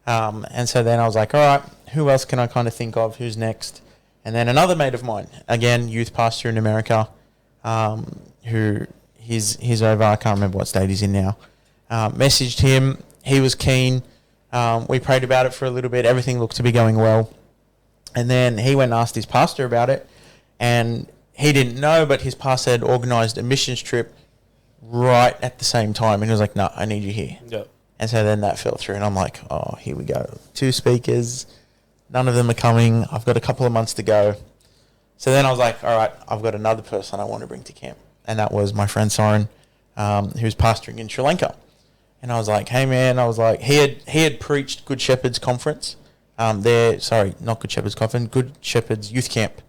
A: And so then I was like, all right, who else can I kind of think of? Who's next? And then another mate of mine, again, youth pastor in America, who he's over, I can't remember what state he's in now, messaged him. He was keen. We prayed about it for a little bit. Everything looked to be going well. And then he went and asked his pastor about it. And he didn't know, but his pastor had organised a missions trip right at the same time. And he was like, no, I need you here.
C: Yep.
A: And so then that fell through. And I'm like, oh, here we go. 2 speakers. None of them are coming. I've got a couple of months to go. So then I was like, all right, I've got another person I want to bring to camp. And that was my friend Soren, who's pastoring in Sri Lanka. And I was like, hey, man, he had preached Good Shepherd's Conference. Not Good Shepherd's Conference, Good Shepherd's Youth Camp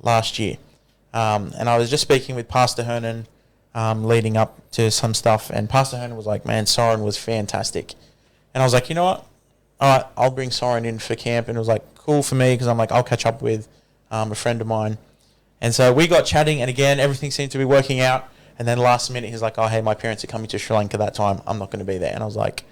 A: last year. And I was just speaking with Pastor Hernan leading up to some stuff. And Pastor Hernan was like, man, Soren was fantastic. And I was like, you know what? All right, I'll bring Soren in for camp. And it was like cool for me because I'm like, I'll catch up with a friend of mine. And so we got chatting, and again, everything seemed to be working out. And then last minute, he's like, oh, hey, my parents are coming to Sri Lanka that time. I'm not going to be there. And I was like,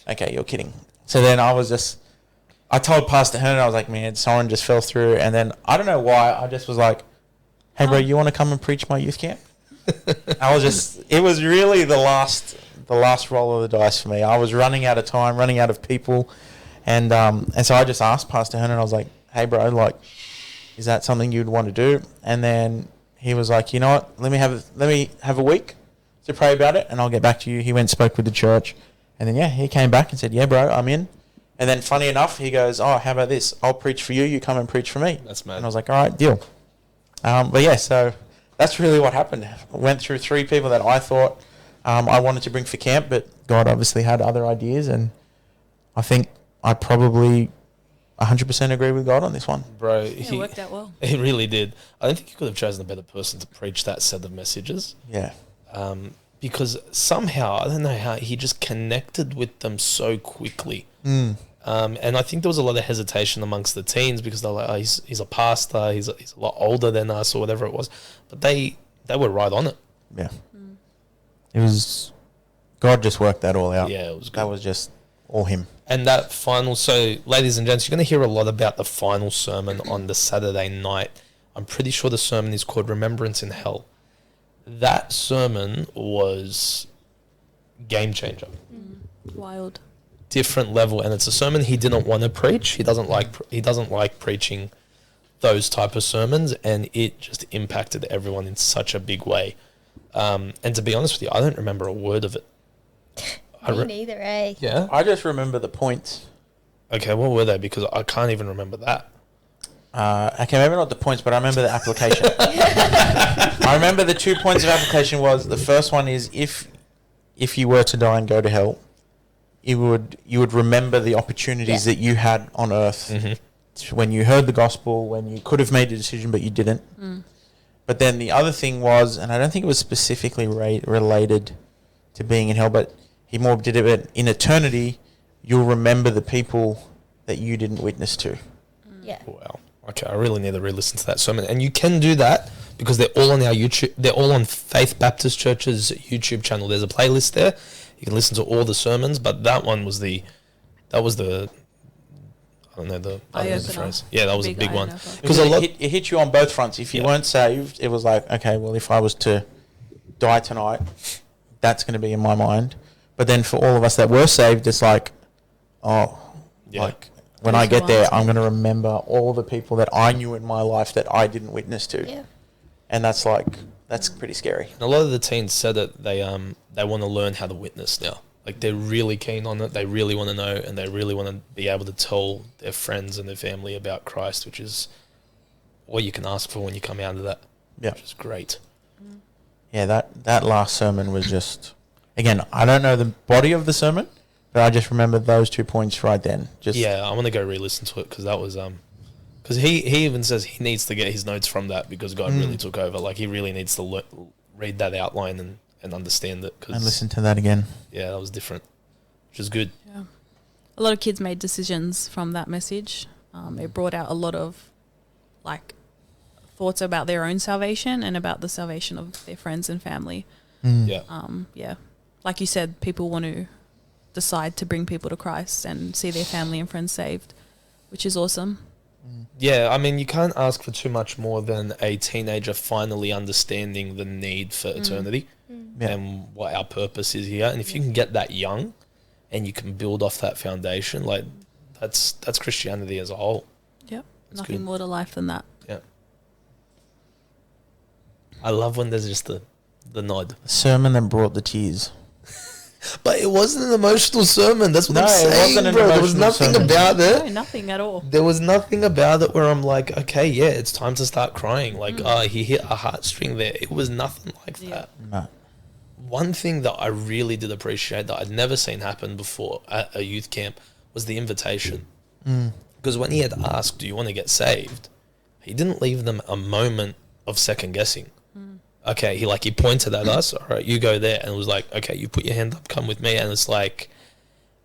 A: okay, you're kidding. So then I told Pastor Hernan, I was like, man, Soren just fell through. And then I don't know why, I just was like, hey, bro, you want to come and preach my youth camp? It was really the last roll of the dice for me. I was running out of time, running out of people. And so I just asked Pastor Hernan, I was like, hey, bro, like, is that something you'd want to do? And then he was like, you know what, let me have a week to pray about it, and I'll get back to you. He went and spoke with the church. And then, he came back and said, yeah, bro, I'm in. And then funny enough, he goes, oh, how about this? I'll preach for you. You come and preach for me.
C: That's mad.
A: And I was like, all right, deal. So that's really what happened. I went through 3 people that I thought I wanted to bring for camp, but God obviously had other ideas, and I think I probably 100% agree with God on this one.
C: Bro,
B: it worked out well.
C: It really did. I don't think you could have chosen a better person to preach that set of messages.
A: Yeah.
C: Because somehow, I don't know how, he just connected with them so quickly. And I think there was a lot of hesitation amongst the teens because they're like, oh, he's a pastor, he's a lot older than us or whatever it was. But they were right on it.
A: Yeah. It was, God just worked that all out.
C: Yeah, it was good.
A: That was just all him.
C: And that final, so ladies and gents, you're going to hear a lot about the final sermon on the Saturday night. I'm pretty sure the sermon is called Remembrance in Hell. That sermon was game changer.
B: Wild.
C: Different level, and it's a sermon he didn't want to preach. He doesn't like preaching those type of sermons, and it just impacted everyone in such a big way. And to be honest with you, I don't remember a word of it.
D: Me neither, eh?
C: Yeah.
A: I just remember the points.
C: Okay, what were they? Because I can't even remember that.
A: Okay, maybe not the points, but I remember the application. I remember the 2 points of application was, the first one is if you were to die and go to hell, you would remember the opportunities that you had on earth when you heard the gospel, when you could have made a decision but you didn't. But then the other thing was, and I don't think it was specifically related to being in hell, but he more did it in eternity. You'll remember the people that you didn't witness to.
D: Yeah.
C: Wow. Okay, I really need to re-listen to that sermon. And you can do that because they're all on our YouTube. They're all on Faith Baptist Church's YouTube channel. There's a playlist there. You can listen to all the sermons, but that one was the, I don't know the phrase. Yeah, that was a big one.
A: Because it hit you on both fronts. If you weren't saved, it was like, okay, well, if I was to die tonight, that's going to be in my mind. But then for all of us that were saved, it's like, like when I get there, I'm going to remember all the people that I knew in my life that I didn't witness to.
D: Yeah.
A: And that's pretty scary.
C: And a lot of the teens said that they want to learn how to witness now. Like they're really keen on it. They really want to know, and they really want to be able to tell their friends and their family about Christ, which is what you can ask for when you come out of that.
A: Yeah,
C: which is great.
A: Yeah, that last sermon was just, again, I don't know the body of the sermon, but I just remember those 2 points right then.
C: I want to go re-listen to it because that was because he even says he needs to get his notes from that because God really took over. Like he really needs to read that outline and understand it.
A: And listen to that again.
C: Yeah, that was different, which is good.
B: Yeah. A lot of kids made decisions from that message. It brought out a lot of thoughts about their own salvation and about the salvation of their friends and family.
C: Yeah.
B: Like you said, people want to decide to bring people to Christ and see their family and friends saved, which is awesome.
C: Yeah, I mean, you can't ask for too much more than a teenager finally understanding the need for eternity and what our purpose is here. And if you can get that young and you can build off that foundation, like that's Christianity as a whole.
B: Yep.
C: That's
B: Nothing
C: good.
B: more to life than that.
C: Yeah. I love when there's just the nod.
A: The sermon that brought the tears.
C: But it wasn't an emotional sermon. That's what I'm
A: it
C: saying,
A: wasn't an
C: bro. There was
A: emotional
C: nothing
A: sermon.
C: about it.
B: No, nothing at all.
C: There was nothing about it where I'm like, okay, yeah, it's time to start crying. Like, he hit a heartstring there. It was nothing like that.
A: No.
C: One thing that I really did appreciate that I'd never seen happen before at a youth camp was the invitation. Because when he had asked, do you want to get saved? He didn't leave them a moment of second guessing. Okay, he pointed at us, all right, you go there, and it was like, okay, you put your hand up, come with me, and it's like,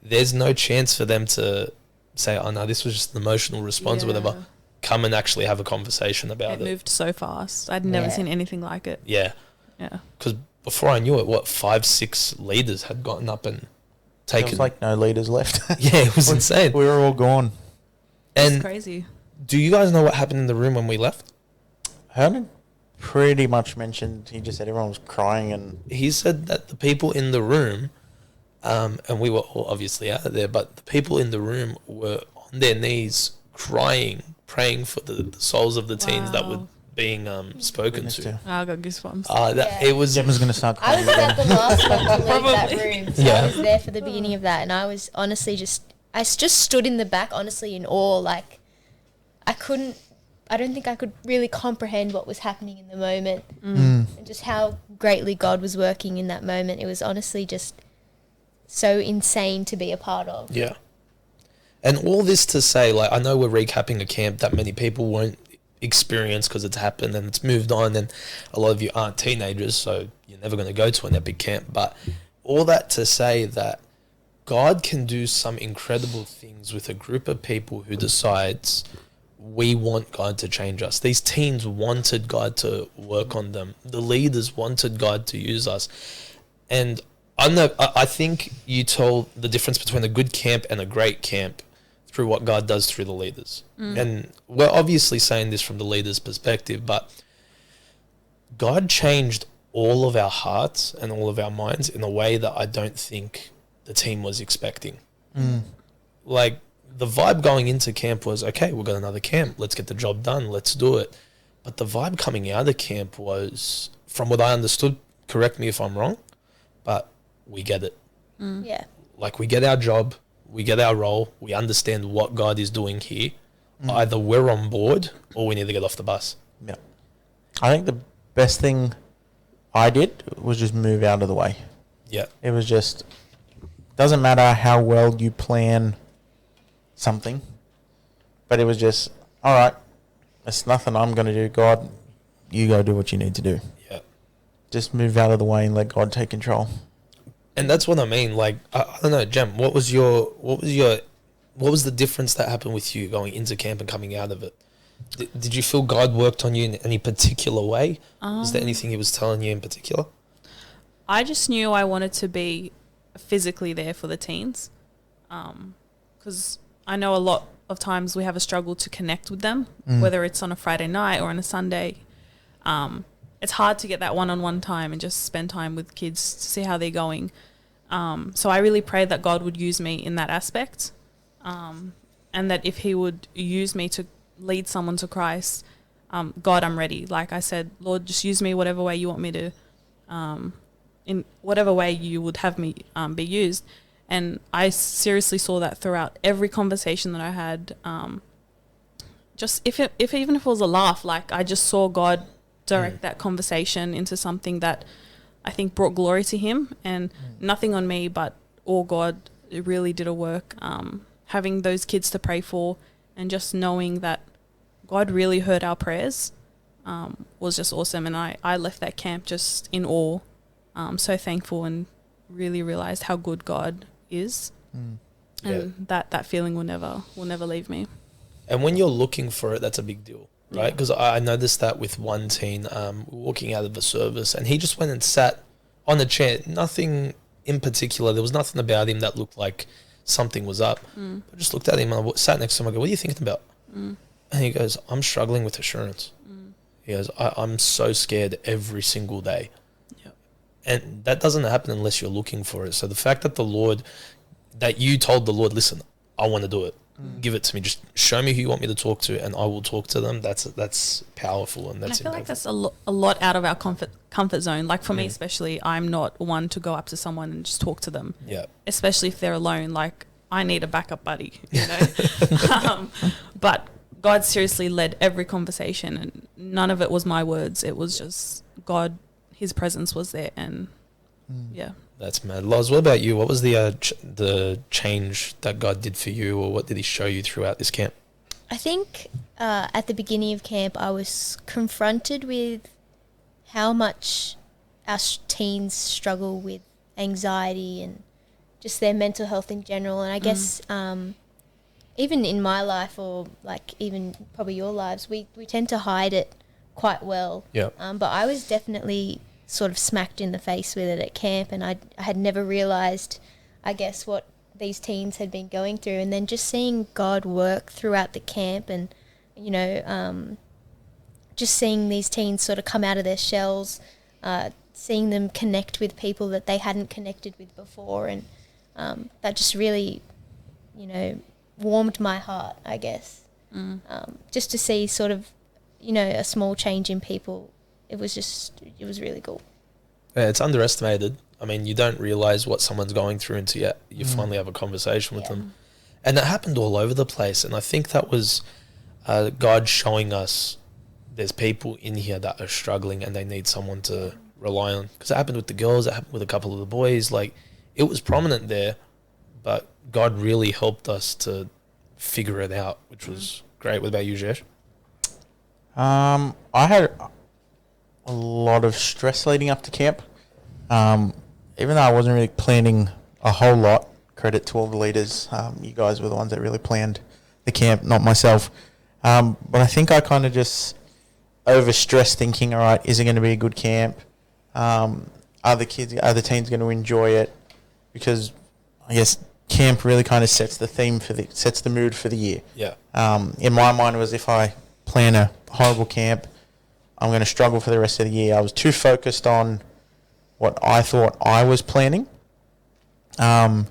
C: there's no chance for them to say, oh no, this was just an emotional response or whatever. Come and actually have a conversation about it.
B: It moved so fast. I'd never seen anything like it.
C: Yeah.
B: Yeah.
C: Because before I knew it, 5-6 leaders had gotten up and taken.
A: There was like no leaders left.
C: Yeah, it was insane.
A: We were all gone.
C: And
B: It's crazy.
C: do you guys know what happened in the room when we left?
A: Herman pretty much mentioned, he just said everyone was crying and...
C: He said that the people in the room, and we were all obviously out of there, but the people in the room were on their knees crying, praying for the souls of the teens that were being spoken to.
B: I got goosebumps.
C: It was...
A: Gemma's going to start
D: I
A: crying
D: was at
A: again.
D: the last one to leave that room. So
C: Yeah.
D: I was there for the beginning of that, and I was honestly I just stood in the back, honestly, in awe. Like, I don't think I could really comprehend what was happening in the moment and just how greatly God was working in that moment. It was honestly just so insane to be a part of.
C: Yeah. And all this to say, I know we're recapping a camp that many people won't experience because it's happened and it's moved on, and a lot of you aren't teenagers, so you're never going to go to an epic camp. But all that to say that God can do some incredible things with a group of people who decides we want God to change us. These teens wanted God to work on them. The leaders wanted God to use us. And I think you told the difference between a good camp and a great camp through what God does through the leaders. And we're obviously saying this from the leaders' perspective, but God changed all of our hearts and all of our minds in a way that I don't think the team was expecting. The vibe going into camp was, okay, we've got another camp. Let's get the job done. Let's do it. But the vibe coming out of camp was, from what I understood, correct me if I'm wrong, but we get it.
D: Yeah.
C: We get our job, we get our role, we understand what God is doing here. Either we're on board or we need to get off the bus.
A: Yeah. I think the best thing I did was just move out of the way.
C: Yeah.
A: It was just, doesn't matter how well you plan something, but it was just, all right, it's nothing I'm going to do. God, you go do what you need to do.
C: Yeah.
A: Just move out of the way and let God take control.
C: And that's what I mean. Like, I don't know, Jem, what was the difference that happened with you going into camp and coming out of it? Did you feel God worked on you in any particular way? Is there anything he was telling you in particular?
B: I just knew I wanted to be physically there for the teens, because I know a lot of times we have a struggle to connect with them, whether it's on a Friday night or on a Sunday. It's hard to get that one-on-one time and just spend time with kids to see how they're going. So I really prayed that God would use me in that aspect, and that if he would use me to lead someone to Christ, God, I'm ready. Like I said, Lord, just use me whatever way you want me to, in whatever way you would have me be used. And I seriously saw that throughout every conversation that I had. Just even if it was a laugh, like I just saw God direct that conversation into something that I think brought glory to him, and nothing on me, but all God. It really did a work. Having those kids to pray for, and just knowing that God really heard our prayers was just awesome. And I left that camp just in awe, so thankful, and really realized how good God is, and that feeling will never leave me.
C: And when you're looking for it, that's a big deal, right? Because I noticed that with one teen walking out of the service, and he just went and sat on a chair. Nothing in particular. There was nothing about him that looked like something was up. I just looked at him and I sat next to him. I go, "What are you thinking about?" And he goes, "I'm struggling with assurance." He goes, I'm so scared every single day.
B: Yep.
C: And that doesn't happen unless you're looking for it. So the fact that you told the Lord, "Listen, I want to do it. Give it to me. Just show me who you want me to talk to, and I will talk to them." That's powerful, and that's.
B: And I feel like that's a lot out of our comfort zone. Like for me, especially, I'm not one to go up to someone and just talk to them.
C: Yeah.
B: Especially if they're alone. Like I need a backup buddy, you know. But God seriously led every conversation, and none of it was my words. It was just God. His presence was there, and yeah.
C: That's mad. Loz, what about you? What was the change that God did for you, or what did he show you throughout this camp?
D: I think at the beginning of camp, I was confronted with how much our teens struggle with anxiety and just their mental health in general. And I guess even in my life, or like even probably your lives, we tend to hide it quite well.
C: Yeah.
D: But I was definitely sort of smacked in the face with it at camp, and I had never realised, I guess, what these teens had been going through. And then just seeing God work throughout the camp, and you know, just seeing these teens sort of come out of their shells, seeing them connect with people that they hadn't connected with before, and that just really, you know, warmed my heart, I guess. Just to see sort of, you know, a small change in people. It was really cool.
C: Yeah, it's underestimated. I mean, you don't realise what someone's going through until you finally have a conversation with them. And that happened all over the place. And I think that was God showing us there's people in here that are struggling and they need someone to rely on. Because it happened with the girls, it happened with a couple of the boys. Like, it was prominent there, but God really helped us to figure it out, which was great. What about you, Jesh?
A: I had a lot of stress leading up to camp. Even though I wasn't really planning a whole lot, credit to all the leaders. You guys were the ones that really planned the camp, not myself. But I think I kind of just overstressed thinking, all right, is it going to be a good camp? Are the teens going to enjoy it? Because I guess camp really kind of sets the theme sets the mood for the year.
C: Yeah.
A: In my mind, it was if I plan a horrible camp, I'm going to struggle for the rest of the year. I was too focused on what I thought I was planning. And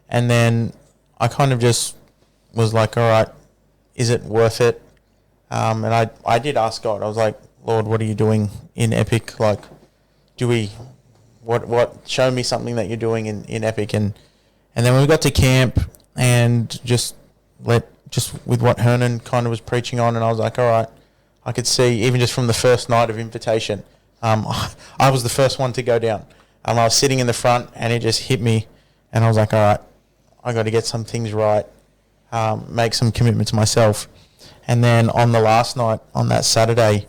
A: then I kind of just was like, all right, is it worth it? And I did ask God. I was like, Lord, what are you doing in Epic? Like, show me something that you're doing in Epic. And then when we got to camp and just with what Hernan kind of was preaching on, and I was like, all right, I could see, even just from the first night of invitation, I was the first one to go down. I was sitting in the front, and it just hit me, and I was like, all right, I got to get some things right, make some commitment to myself. And then on the last night, on that Saturday,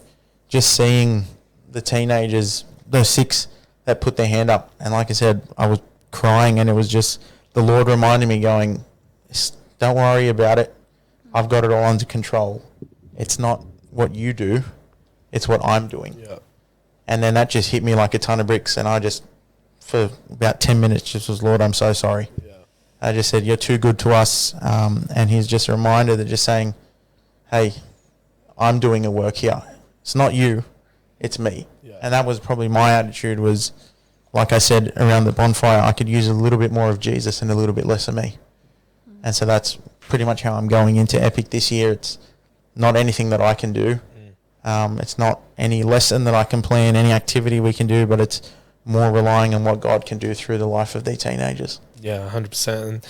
A: just seeing the teenagers, those 6 that put their hand up, and like I said, I was crying, and it was just the Lord reminding me, going, don't worry about it. I've got it all under control. It's not what you do, it's what I'm doing.
C: Yeah.
A: And then that just hit me like a ton of bricks, and I just, for about 10 minutes, just was, Lord, I'm so sorry.
C: Yeah.
A: I just said, you're too good to us. And he's just a reminder that just saying, hey, I'm doing a work here. It's not you, it's me.
C: Yeah.
A: And that was probably my attitude was, like I said, around the bonfire, I could use a little bit more of Jesus and a little bit less of me. And so that's pretty much how I'm going into Epic this year. It's not anything that I can do. It's not any lesson that I can plan, any activity we can do, but it's more relying on what God can do through the life of these teenagers.
C: Yeah, 100%.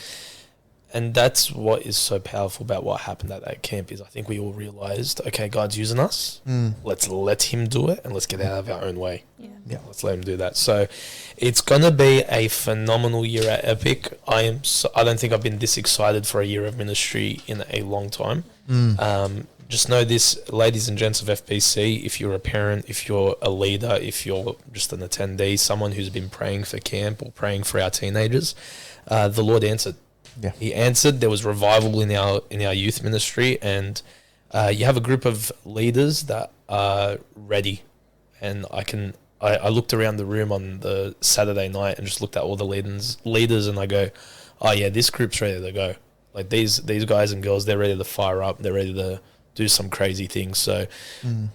C: And that's what is so powerful about what happened at that camp is I think we all realised, okay, God's using us. Let's let him do it and let's get out of our own way.
A: Yeah.
C: Let's let him do that. So it's going to be a phenomenal year at Epic. I don't think I've been this excited for a year of ministry in a long time. Just know this, ladies and gents of FBC, if you're a parent, if you're a leader, if you're just an attendee, someone who's been praying for camp or praying for our teenagers, the Lord answered.
A: Yeah.
C: He answered. There was revival in our youth ministry, and you have a group of leaders that are ready. And I looked around the room on the Saturday night and just looked at all the leaders, and I go, oh yeah, this group's ready to go. Like these guys and girls, they're ready to fire up. They're ready to do some crazy things. So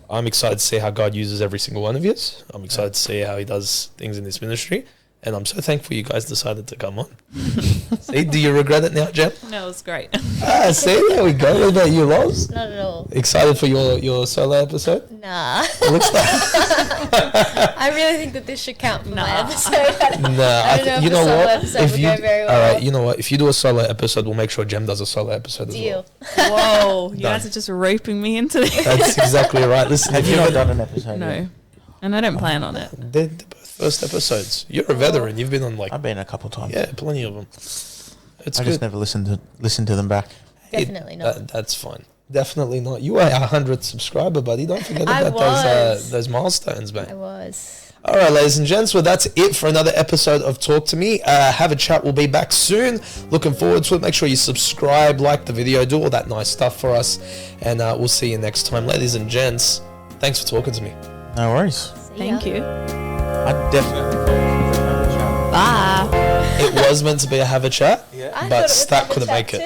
C: I'm excited to see how God uses every single one of you. I'm excited to see how he does things in this ministry. And I'm so thankful you guys decided to come on. See, do you regret it now, Jem?
B: No, it was great.
C: See, there we go. What about you, Loz?
D: Not at all.
C: Excited for your solo episode?
D: Nah.
C: It looks like
D: I really think that this should count for my
B: Nah.
D: episode. I don't know if
C: you
D: the
C: know
D: solo
C: what?
D: episode
C: If
D: would
C: you
D: go very well.
C: all right, you know what? If you do a solo episode, we'll make sure Jem does a solo episode as
D: Deal.
C: well.
B: Whoa, you
C: Done.
B: guys are just raping me into this.
C: That's exactly right. Listen,
A: Have
C: if
A: you
C: you're
A: not
C: not
A: done an episode yet?
B: No, and I don't plan on it.
C: they're both first episodes. You're a veteran. You've been on like
A: I've been a couple times.
C: yeah, plenty of them. It's
A: I
C: good.
A: just never listened to them back.
D: Definitely not.
C: That's fine. Definitely not. You are our 100th subscriber, buddy. Don't forget
D: I
C: about
D: was.
C: those milestones, mate.
D: I was.
C: All right, ladies and gents. Well, that's it for another episode of Talk to Me. Have a chat. We'll be back soon. Looking forward to it. Make sure you subscribe, like the video, do all that nice stuff for us. And we'll see you next time. Ladies and gents, thanks for talking to me.
A: No worries.
D: See
B: Thank
D: ya.
B: you.
A: I definitely.
B: Bye.
C: It was meant to be a have a chat,
D: I thought it
C: but
D: was
C: Stat
D: have a
C: couldn't
D: chat
C: make it.